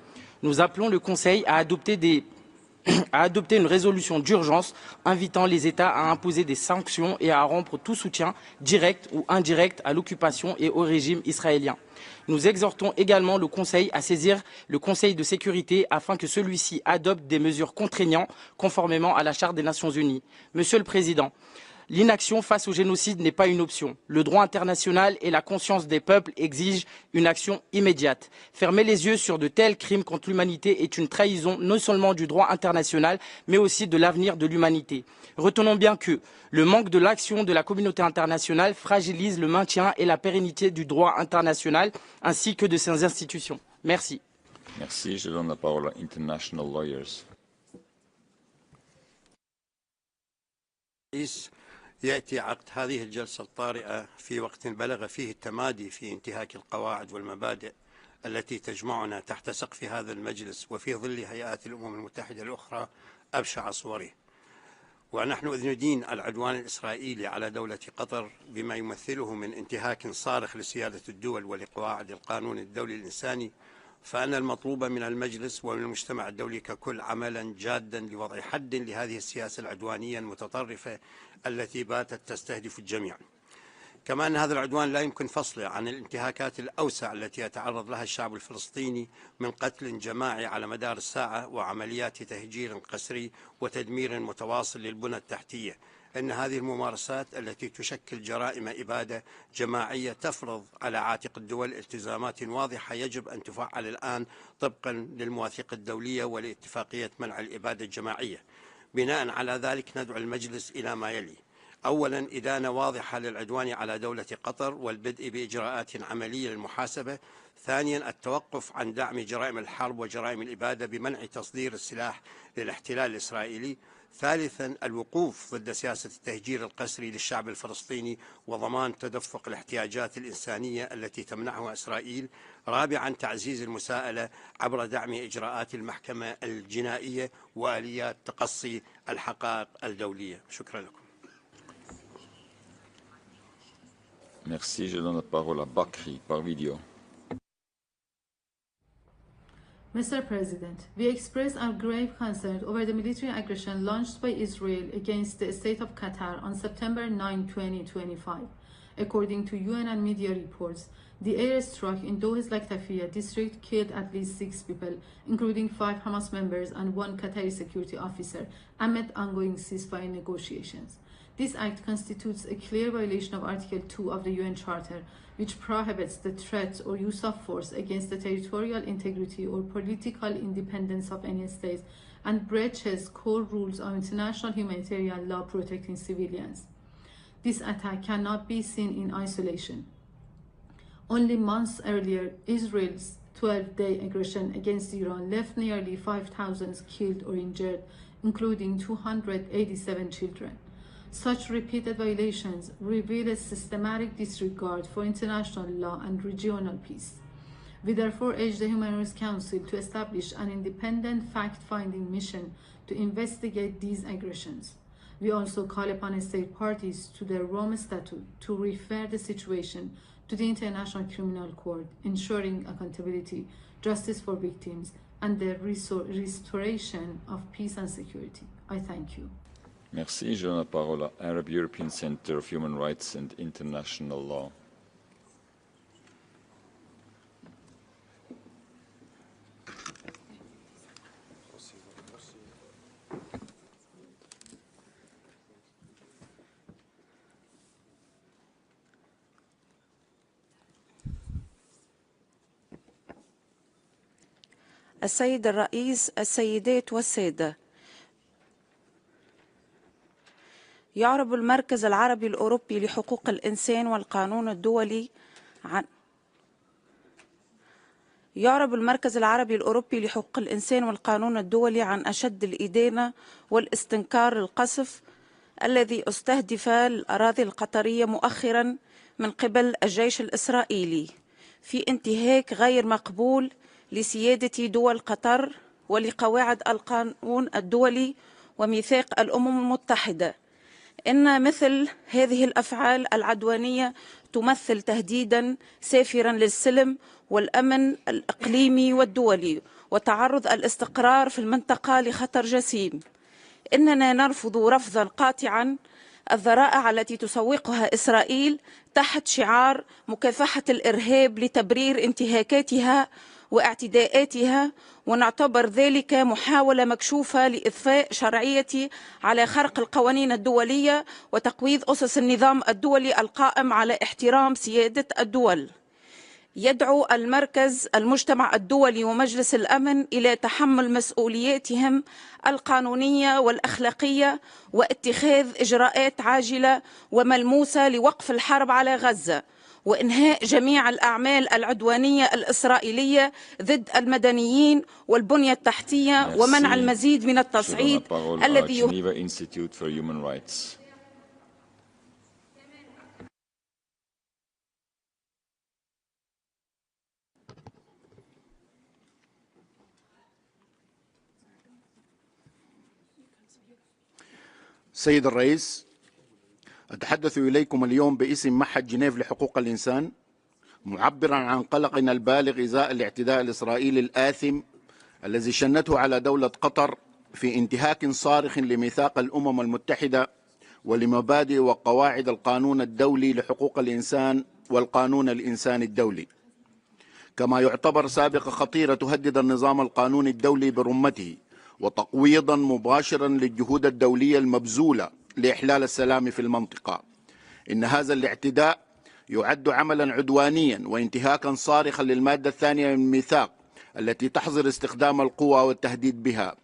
Speaker 10: Nous appelons le Conseil à adopter une résolution d'urgence invitant les États à imposer des sanctions et à rompre tout soutien direct ou indirect à l'occupation et au régime israélien. Nous exhortons également le Conseil à saisir le Conseil de sécurité afin que celui-ci adopte des mesures contraignantes conformément à la Charte des Nations Unies. Monsieur le Président, l'inaction face au génocide n'est pas une option. Le droit international et la conscience des peuples exigent une action immédiate. Fermer les yeux sur de tels crimes contre l'humanité est une trahison non seulement du droit international, mais aussi de l'avenir de l'humanité. Retenons bien que le manque de l'action de la communauté internationale fragilise le maintien et la pérennité du droit international ainsi que de ses institutions. Merci.
Speaker 2: Merci. Je donne la parole à International Lawyers.
Speaker 11: يأتي عقد هذه الجلسة الطارئة في وقت بلغ فيه التمادي في انتهاك القواعد والمبادئ التي تجمعنا تحت سقف هذا المجلس وفي ظل هيئات الأمم المتحدة الأخرى أبشع صوره. ونحن إذ ندين العدوان الإسرائيلي على دولة قطر بما يمثله من انتهاك صارخ لسيادة الدول ولقواعد القانون الدولي الإنساني، فأن المطلوب من المجلس ومن المجتمع الدولي ككل عملا جادا لوضع حد لهذه السياسة العدوانية المتطرفة التي باتت تستهدف الجميع. كما أن هذا العدوان لا يمكن فصله عن الانتهاكات الأوسع التي يتعرض لها الشعب الفلسطيني من قتل جماعي على مدار الساعة وعمليات تهجير قسري وتدمير متواصل للبنى التحتية. إن هذه الممارسات التي تشكل جرائم إبادة جماعية تفرض على عاتق الدول التزامات واضحة يجب أن تفعل الآن طبقا للمواثيق الدولية ولاتفاقية منع الإبادة الجماعية. بناء على ذلك ندعو المجلس إلى ما يلي: أولا، إدانة واضحة للعدوان على دولة قطر والبدء بإجراءات عملية للمحاسبة. ثانيا، التوقف عن دعم جرائم الحرب وجرائم الإبادة بمنع تصدير السلاح للاحتلال الإسرائيلي. ثالثا، الوقوف ضد سياسة التهجير القسري للشعب الفلسطيني وضمان تدفق الاحتياجات الإنسانية التي تمنحها إسرائيل. رابعا، تعزيز المساءلة عبر دعم إجراءات المحكمة الجنائية وآليات تقصي الحقائق الدولية. شكرا لكم.
Speaker 2: Merci. Je donne la parole à Bakri par vidéo.
Speaker 12: Mr. President, we express our grave concern over the military aggression launched by Israel against the state of Qatar on September 9, 2025. According to UN and media reports, the airstrike in Doha's Laktafia district killed at least 6 people, including 5 Hamas members and 1 Qatari security officer, amid ongoing ceasefire negotiations. This act constitutes a clear violation of Article 2 of the UN Charter, which prohibits the threat or use of force against the territorial integrity or political independence of any state, and breaches core rules of international humanitarian law protecting civilians. This attack cannot be seen in isolation. Only months earlier, Israel's 12-day aggression against Iran left nearly 5,000 killed or injured, including 287 children. Such repeated violations reveal a systematic disregard for international law and regional peace. We therefore urge the Human Rights Council to establish an independent fact-finding mission to investigate these aggressions. We also call upon state parties to the Rome Statute to refer the situation to the International Criminal Court, ensuring accountability, justice for victims, and the restoration of peace and security. I thank you.
Speaker 2: Merci. Je donne la parole à Arab European Center of Human Rights and International Law.
Speaker 13: السيد الرئيس، السيدات والسادة، يعرب المركز العربي الأوروبي لحقوق الإنسان والقانون الدولي عن أشد الإدانة والاستنكار القصف الذي استهدف الأراضي القطرية مؤخرا من قبل الجيش الإسرائيلي في انتهاك غير مقبول لسيادة دول قطر ولقواعد القانون الدولي وميثاق الأمم المتحدة. إن مثل هذه الأفعال العدوانية تمثل تهديدا سافرا للسلم والأمن الإقليمي والدولي وتعرض الاستقرار في المنطقة لخطر جسيم. إننا نرفض رفضا قاطعا الذرائع التي تسوقها إسرائيل تحت شعار مكافحة الإرهاب لتبرير انتهاكاتها واعتداءاتها، ونعتبر ذلك محاولة مكشوفة لإضفاء شرعية على خرق القوانين الدولية وتقويض أسس النظام الدولي القائم على احترام سيادة الدول. يدعو المركز المجتمع الدولي ومجلس الأمن إلى تحمل مسؤولياتهم القانونية والأخلاقية واتخاذ إجراءات عاجلة وملموسة لوقف الحرب على غزة وإنهاء جميع الأعمال العدوانية الإسرائيلية ضد المدنيين والبنية التحتية ومنع المزيد من التصعيد الذي
Speaker 14: سيد الرئيس، أتحدث إليكم اليوم باسم معهد جنيف لحقوق الإنسان معبرا عن قلقنا البالغ إزاء الاعتداء الإسرائيلي الآثم الذي شنته على دولة قطر في انتهاك صارخ لميثاق الأمم المتحدة ولمبادئ وقواعد القانون الدولي لحقوق الإنسان والقانون الإنساني الدولي. كما يعتبر سابقة خطيرة تهدد النظام القانوني الدولي برمته، وتقويضا مباشرا للجهود الدولية المبذولة لإحلال السلام في المنطقة. إن هذا الاعتداء يعد عملا عدوانيا وانتهاكا صارخا للمادة الثانية من الميثاق التي تحظر استخدام القوى والتهديد بها،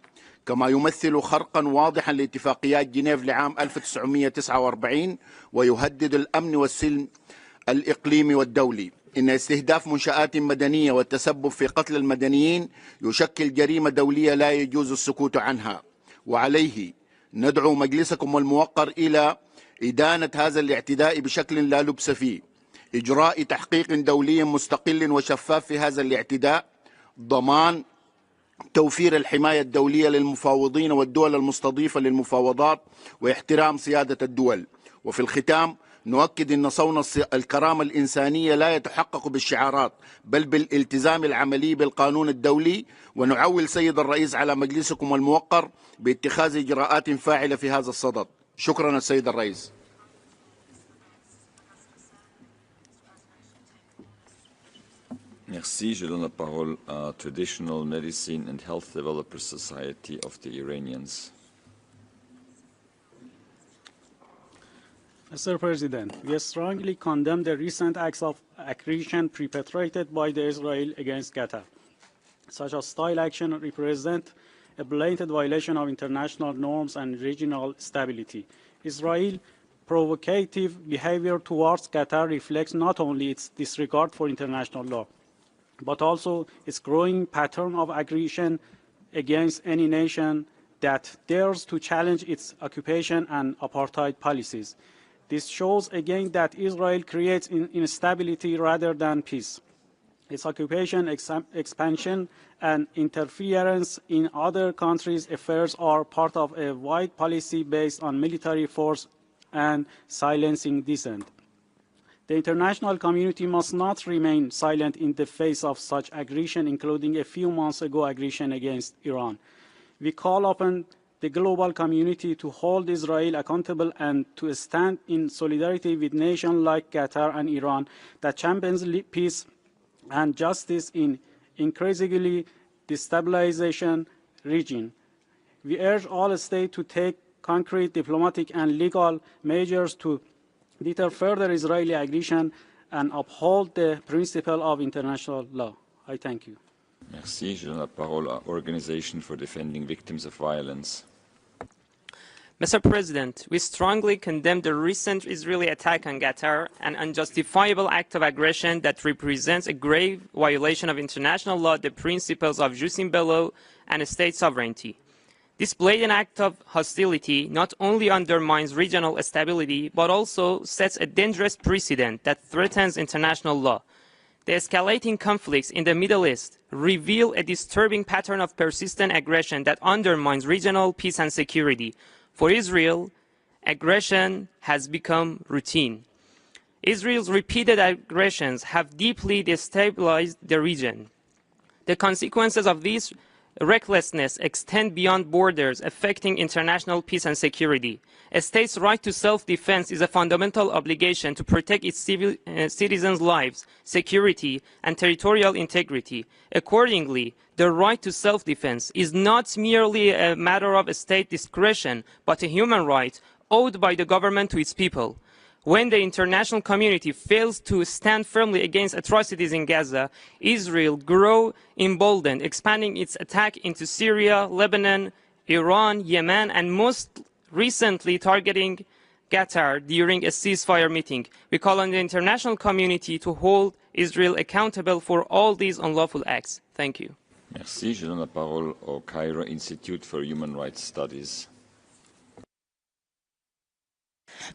Speaker 14: كما يمثل خرقا واضحا لاتفاقيات جنيف لعام 1949 ويهدد الأمن والسلم الإقليمي والدولي. إن استهداف منشآت مدنية والتسبب في قتل المدنيين يشكل جريمة دولية لا يجوز السكوت عنها، وعليه ندعو مجلسكم الموقر إلى إدانة هذا الاعتداء بشكل لا لبس فيه، إجراء تحقيق دولي مستقل وشفاف في هذا الاعتداء، ضمان توفير الحماية الدولية للمفاوضين والدول المستضيفة للمفاوضات واحترام سيادة الدول. وفي الختام نؤكد أن صون الكرامة الإنسانية لا يتحقق بالشعارات بل بالالتزام العملي بالقانون الدولي، ونعول سيد الرئيس على مجلسكم الموقر باتخاذ إجراءات فاعلة في هذا الصدد. شكرا السيد الرئيس.
Speaker 2: Merci. Je donne la parole à Traditional Medicine and Health Developers Society of the Iranians.
Speaker 9: Mr. President, we strongly condemn the recent acts of aggression perpetrated by Israel against Qatar. Such a hostile action represents a blatant violation of international norms and regional stability. Israel's provocative behavior towards Qatar reflects not only its disregard for international law, but also its growing pattern of aggression against any nation that dares to challenge its occupation and apartheid policies. This shows again that Israel creates instability rather than peace. Its occupation, expansion, and interference in other countries' affairs are part of a wide policy based on military force and silencing dissent. The international community must not remain silent in the face of such aggression, including a few months ago aggression against Iran. We call upon the global community to hold Israel accountable and to stand in solidarity with nations like Qatar and Iran that champions peace and justice in increasingly destabilization region. We urge all states to take concrete diplomatic and legal measures to deter further Israeli aggression and uphold the principle of international law. I thank you.
Speaker 2: Merci. Je donne la parole à Organization for Defending Victims of Violence.
Speaker 15: Mr. President, we strongly condemn the recent Israeli attack on Qatar, an unjustifiable act of aggression that represents a grave violation of international law, the principles of jus in bello, and state sovereignty. This blatant act of hostility not only undermines regional stability, but also sets a dangerous precedent that threatens international law. The escalating conflicts in the Middle East reveal a disturbing pattern of persistent aggression that undermines regional peace and security. For Israel, aggression has become routine. Israel's repeated aggressions have deeply destabilized the region. The consequences of this recklessness extend beyond borders, affecting international peace and security. A state's right to self-defense is a fundamental obligation to protect its citizens' lives, security, and territorial integrity. Accordingly, the right to self-defense is not merely a matter of state discretion, but a human right owed by the government to its people. When the international community fails to stand firmly against atrocities in Gaza, Israel grows emboldened, expanding its attack into Syria, Lebanon, Iran, Yemen, and most recently targeting Qatar during a ceasefire meeting. We call on the international community to hold Israel accountable for all these unlawful acts. Thank you.
Speaker 2: Merci. Je donne la parole au Cairo Institute for Human Rights Studies.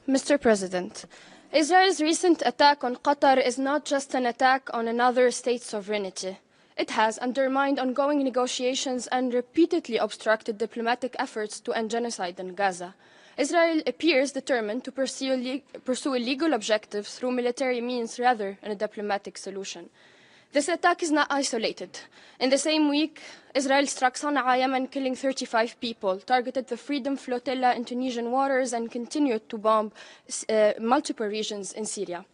Speaker 16: Mr. President, Israel's recent attack on Qatar is not just an attack on another state's sovereignty. It has undermined ongoing negotiations and repeatedly obstructed diplomatic efforts to end genocide in Gaza. Israel appears determined to pursue legal objectives through military means rather than a diplomatic solution. This attack is not isolated. In the same week, Israel struck Sana'a, Yemen, killing 35 people, targeted the Freedom Flotilla in Tunisian waters, and continued to bomb multiple regions in Syria.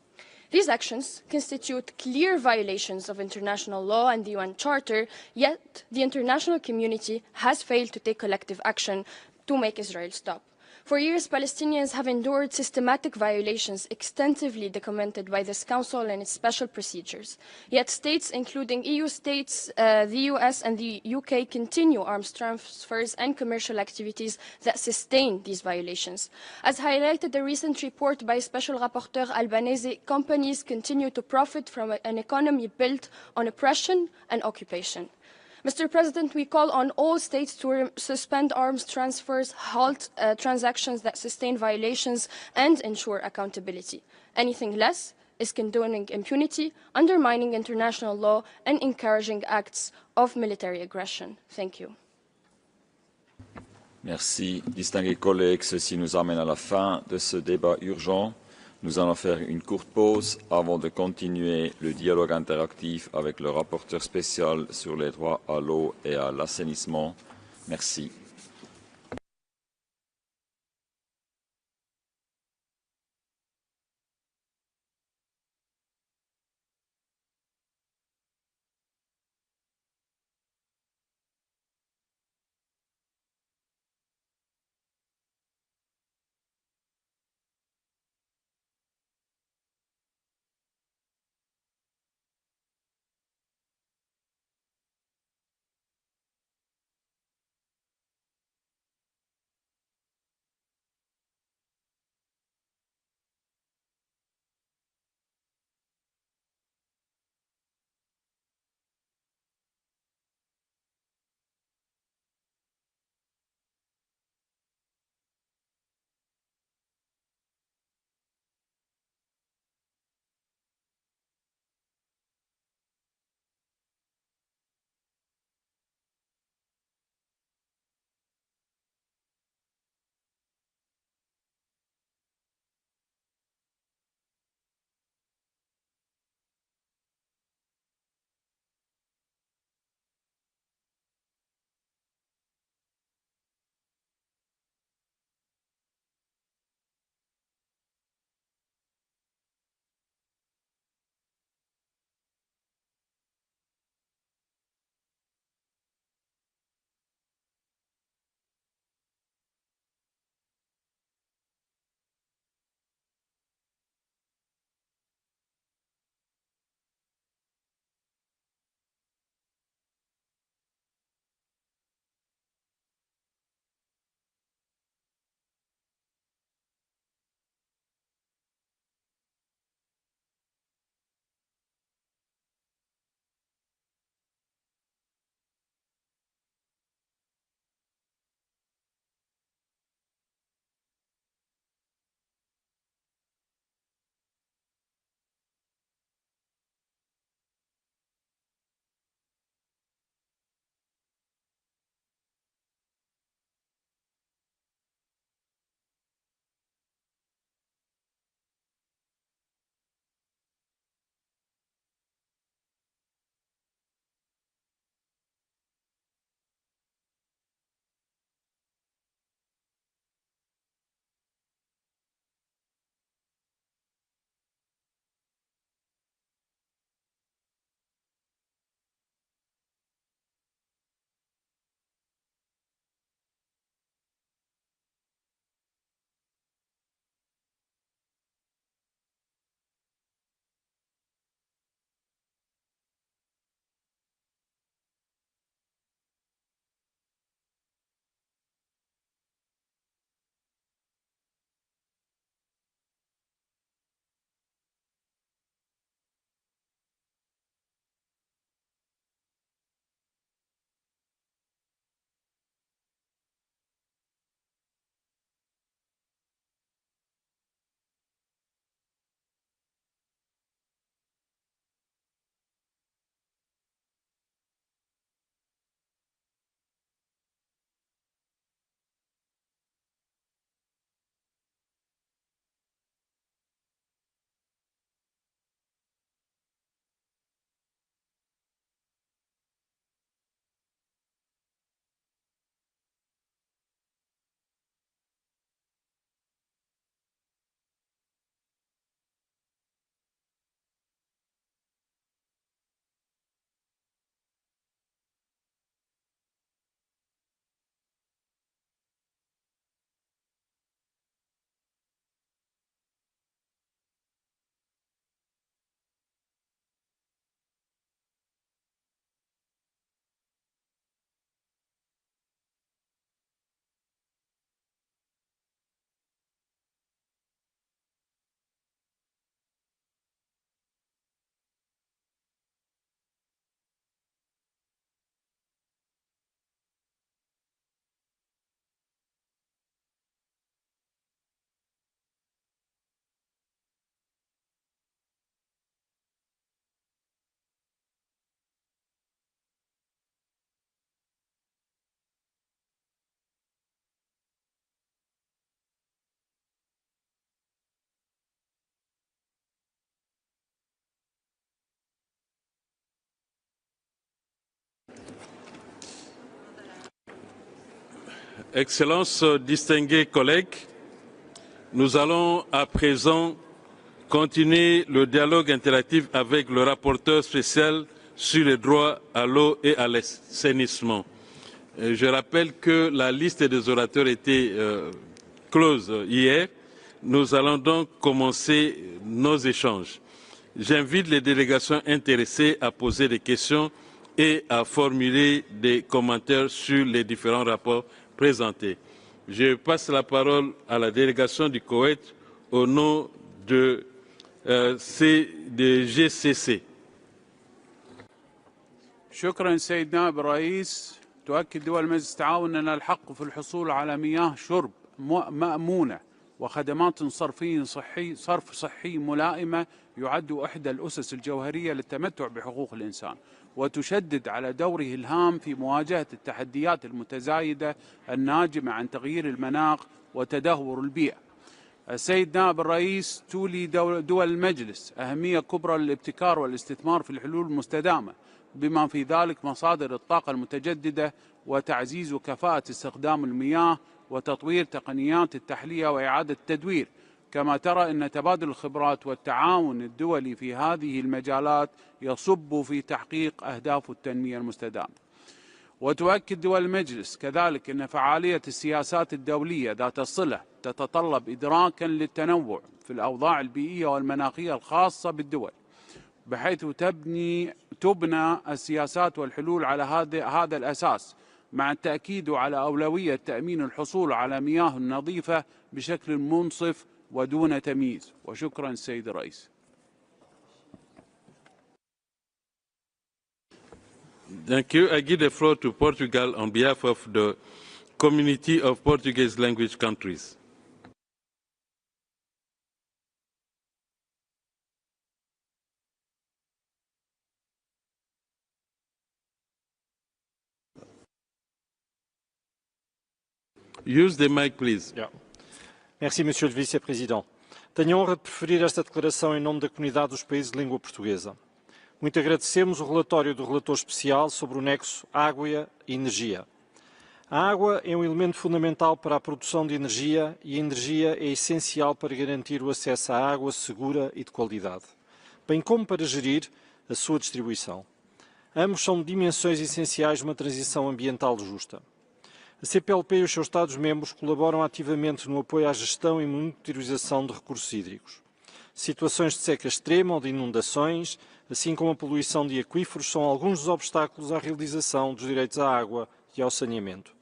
Speaker 16: These actions constitute clear violations of international law and the UN Charter, yet the international community has failed to take collective action to make Israel stop. For years, Palestinians have endured systematic violations extensively documented by this Council and its special procedures. Yet states, including EU states, the US and the UK, continue arms transfers and commercial activities that sustain these violations. As highlighted in the recent report by Special Rapporteur Albanese, companies continue to profit from an economy built on oppression and occupation. Mr. President, we call on all states to suspend arms transfers, halt transactions that sustain violations, and ensure accountability. Anything less is condoning impunity, undermining international law, and encouraging acts of military aggression. Thank you.
Speaker 2: Merci, distingués collègues. Ceci nous amène à la fin de ce débat urgent. Nous allons faire une courte pause avant de continuer le dialogue interactif avec le rapporteur spécial sur les droits à l'eau et à l'assainissement. Merci.
Speaker 17: Excellences, distingués collègues, nous allons à présent continuer le dialogue interactif avec le rapporteur spécial sur les droits à l'eau et à l'assainissement. Je rappelle que la liste des orateurs était close hier. Nous allons donc commencer nos échanges. J'invite les délégations intéressées à poser des questions et à formuler des commentaires sur les différents rapports présentés. Je passe la parole à la délégation du Koweït au nom de GCC.
Speaker 19: شكرا سيد نائب الرئيس. تؤكد دول مجلس التعاون أننا الحق في الحصول على مياه شرب مأمونة وخدمات صرف صحي ملائمة يعد إحدى الأسس الجوهرية للتمتع بحقوق الإنسان، وتشدد على دوره الهام في مواجهة التحديات المتزايدة الناجمة عن تغيير المناخ وتدهور البيئة. السيد نائب الرئيس، تولي دول المجلس أهمية كبرى للابتكار والاستثمار في الحلول المستدامة، بما في ذلك مصادر الطاقة المتجددة وتعزيز كفاءة استخدام المياه وتطوير تقنيات التحلية وإعادة التدوير. كما ترى أن تبادل الخبرات والتعاون الدولي في هذه المجالات يصب في تحقيق أهداف التنمية المستدامة. وتؤكد دول المجلس كذلك أن فعالية السياسات الدولية ذات الصلة تتطلب إدراكا للتنوع في الأوضاع البيئية والمناخية الخاصة بالدول، بحيث تبنى السياسات والحلول على هذا الأساس، مع التأكيد على أولوية تأمين الحصول على مياه نظيفة بشكل منصف ودون تمييز. وشكرا السيد الرئيس.
Speaker 17: Thank you. I give the floor to Portugal on behalf of the Community of Portuguese Language Countries. Use the mic, please.
Speaker 23: Yeah. Merci, Monsieur le Vice-Président. Tenho a honra de preferir esta declaração em nome da comunidade dos países de língua portuguesa. Muito agradecemos o relatório do relator especial sobre o nexo água e energia. A água é um elemento fundamental para a produção de energia e a energia é essencial para garantir o acesso à água segura e de qualidade, bem como para gerir a sua distribuição. Ambos são dimensões essenciais de uma transição ambiental justa. A CPLP e os seus Estados-membros colaboram ativamente no apoio à gestão e monitorização de recursos hídricos. Situações de seca extrema ou de inundações, assim como a poluição de aquíferos, são alguns dos obstáculos à realização dos direitos à água e ao saneamento.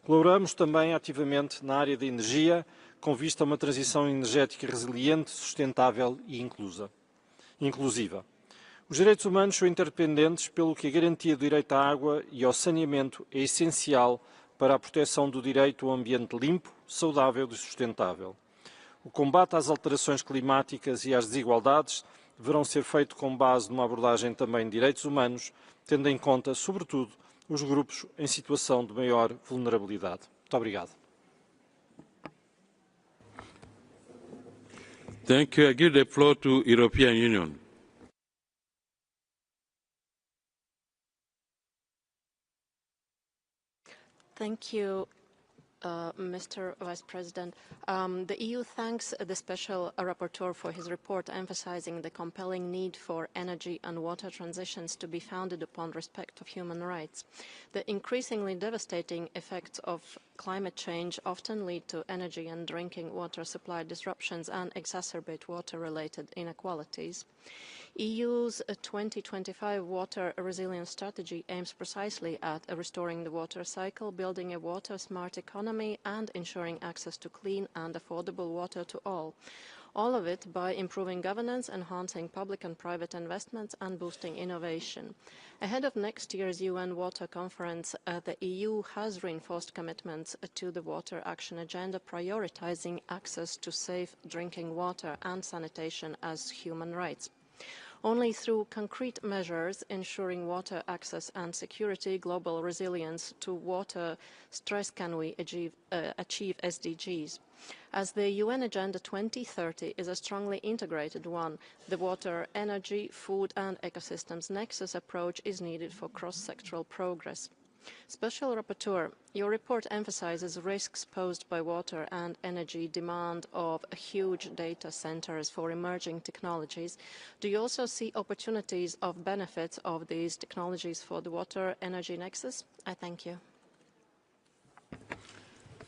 Speaker 23: Colaboramos também ativamente na área da energia, com vista a uma transição energética resiliente, sustentável e inclusiva. Os direitos humanos são interdependentes, pelo que a garantia do direito à água e ao saneamento é essencial para a proteção do direito ao ambiente limpo, saudável e sustentável. O combate às alterações climáticas e às desigualdades deverão ser feito com base numa abordagem também de direitos humanos, tendo em conta, sobretudo, os grupos em situação de maior vulnerabilidade. Muito obrigado.
Speaker 17: Thank you. I give the floor to European Union.
Speaker 24: Thank you, Mr. Vice President. The EU thanks the Special Rapporteur for his report, emphasizing the compelling need for energy and water transitions to be founded upon respect of human rights. The increasingly devastating effects of climate change often lead to energy and drinking water supply disruptions and exacerbate water-related inequalities. EU's 2025 water resilience strategy aims precisely at restoring the water cycle, building a water-smart economy, and ensuring access to clean and affordable water to all of it by improving governance, enhancing public and private investments, and boosting innovation. Ahead of next year's UN Water Conference, the EU has reinforced commitments to the Water Action Agenda, prioritizing access to safe drinking water and sanitation as human rights. Only through concrete measures ensuring water access and security, global resilience to water stress can we achieve SDGs. As the UN Agenda 2030 is a strongly integrated one, the water, energy, food and ecosystems nexus approach is needed for cross-sectoral progress. Special Rapporteur, your report emphasizes risks posed by water and energy demand of huge data centers for emerging technologies. Do you also see opportunities of benefits of these technologies for the water energy nexus? I thank you.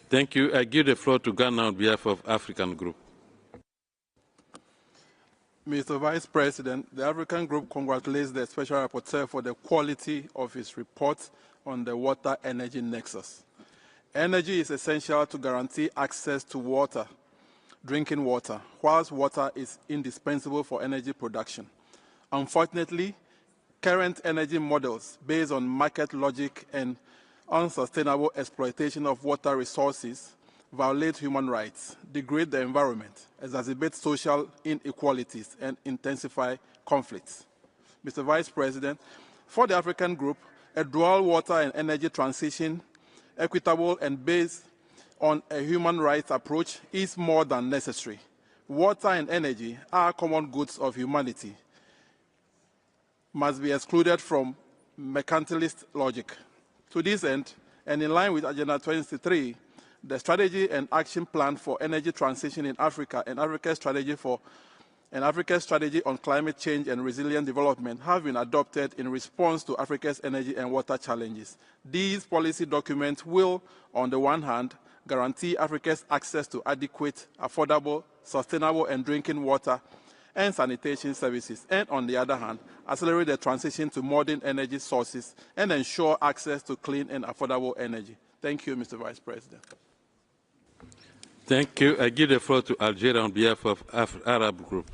Speaker 17: Thank you. I give the floor to Ghana on behalf of African Group.
Speaker 1: Mr. Vice President, the African Group congratulates the Special Rapporteur for the quality of his report on the water energy nexus. Energy is essential to guarantee access to water, drinking water, whilst water is indispensable for energy production. Unfortunately, current energy models based on market logic and unsustainable exploitation of water resources violate human rights, degrade the environment, exacerbate social inequalities, and intensify conflicts. Mr. Vice President, for the African Group, a dual water and energy transition, equitable and based on a human rights approach, is more than necessary. Water and energy are common goods of humanity, must be excluded from mercantilist logic. To this end, and in line with Agenda 23, the Strategy and Action Plan for Energy Transition in Africa and Africa's Strategy on Climate Change and Resilient Development have been adopted in response to Africa's energy and water challenges. These policy documents will, on the one hand, guarantee Africa's access to adequate, affordable, sustainable and drinking water and sanitation services, and on the other hand, accelerate the transition to modern energy sources and ensure access to clean and affordable energy. Thank you, Mr. Vice President.
Speaker 17: Thank you. I give the floor to Algeria on behalf of Arab Group.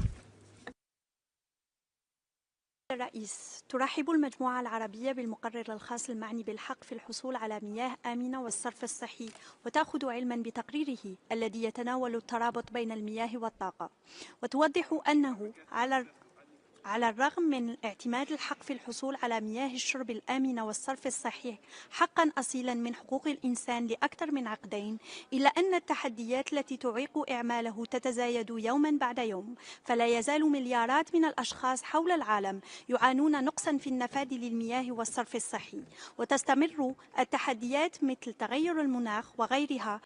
Speaker 3: الرئيس، ترحب المجموعة العربية بالمقرر الخاص المعني بالحق في الحصول على مياه آمنة والصرف الصحي، وتأخذ علما بتقريره الذي يتناول الترابط بين المياه والطاقة، وتوضح أنه على الرغم من اعتماد الحق في الحصول على مياه الشرب الآمنة والصرف الصحيح حقا أصيلا من حقوق الإنسان لأكثر من عقدين، إلا أن التحديات التي تعيق إعماله تتزايد يوما بعد يوم، فلا يزال مليارات من الأشخاص حول العالم يعانون نقصا في النفاذ للمياه والصرف الصحي، وتستمر التحديات مثل تغير المناخ وغيرها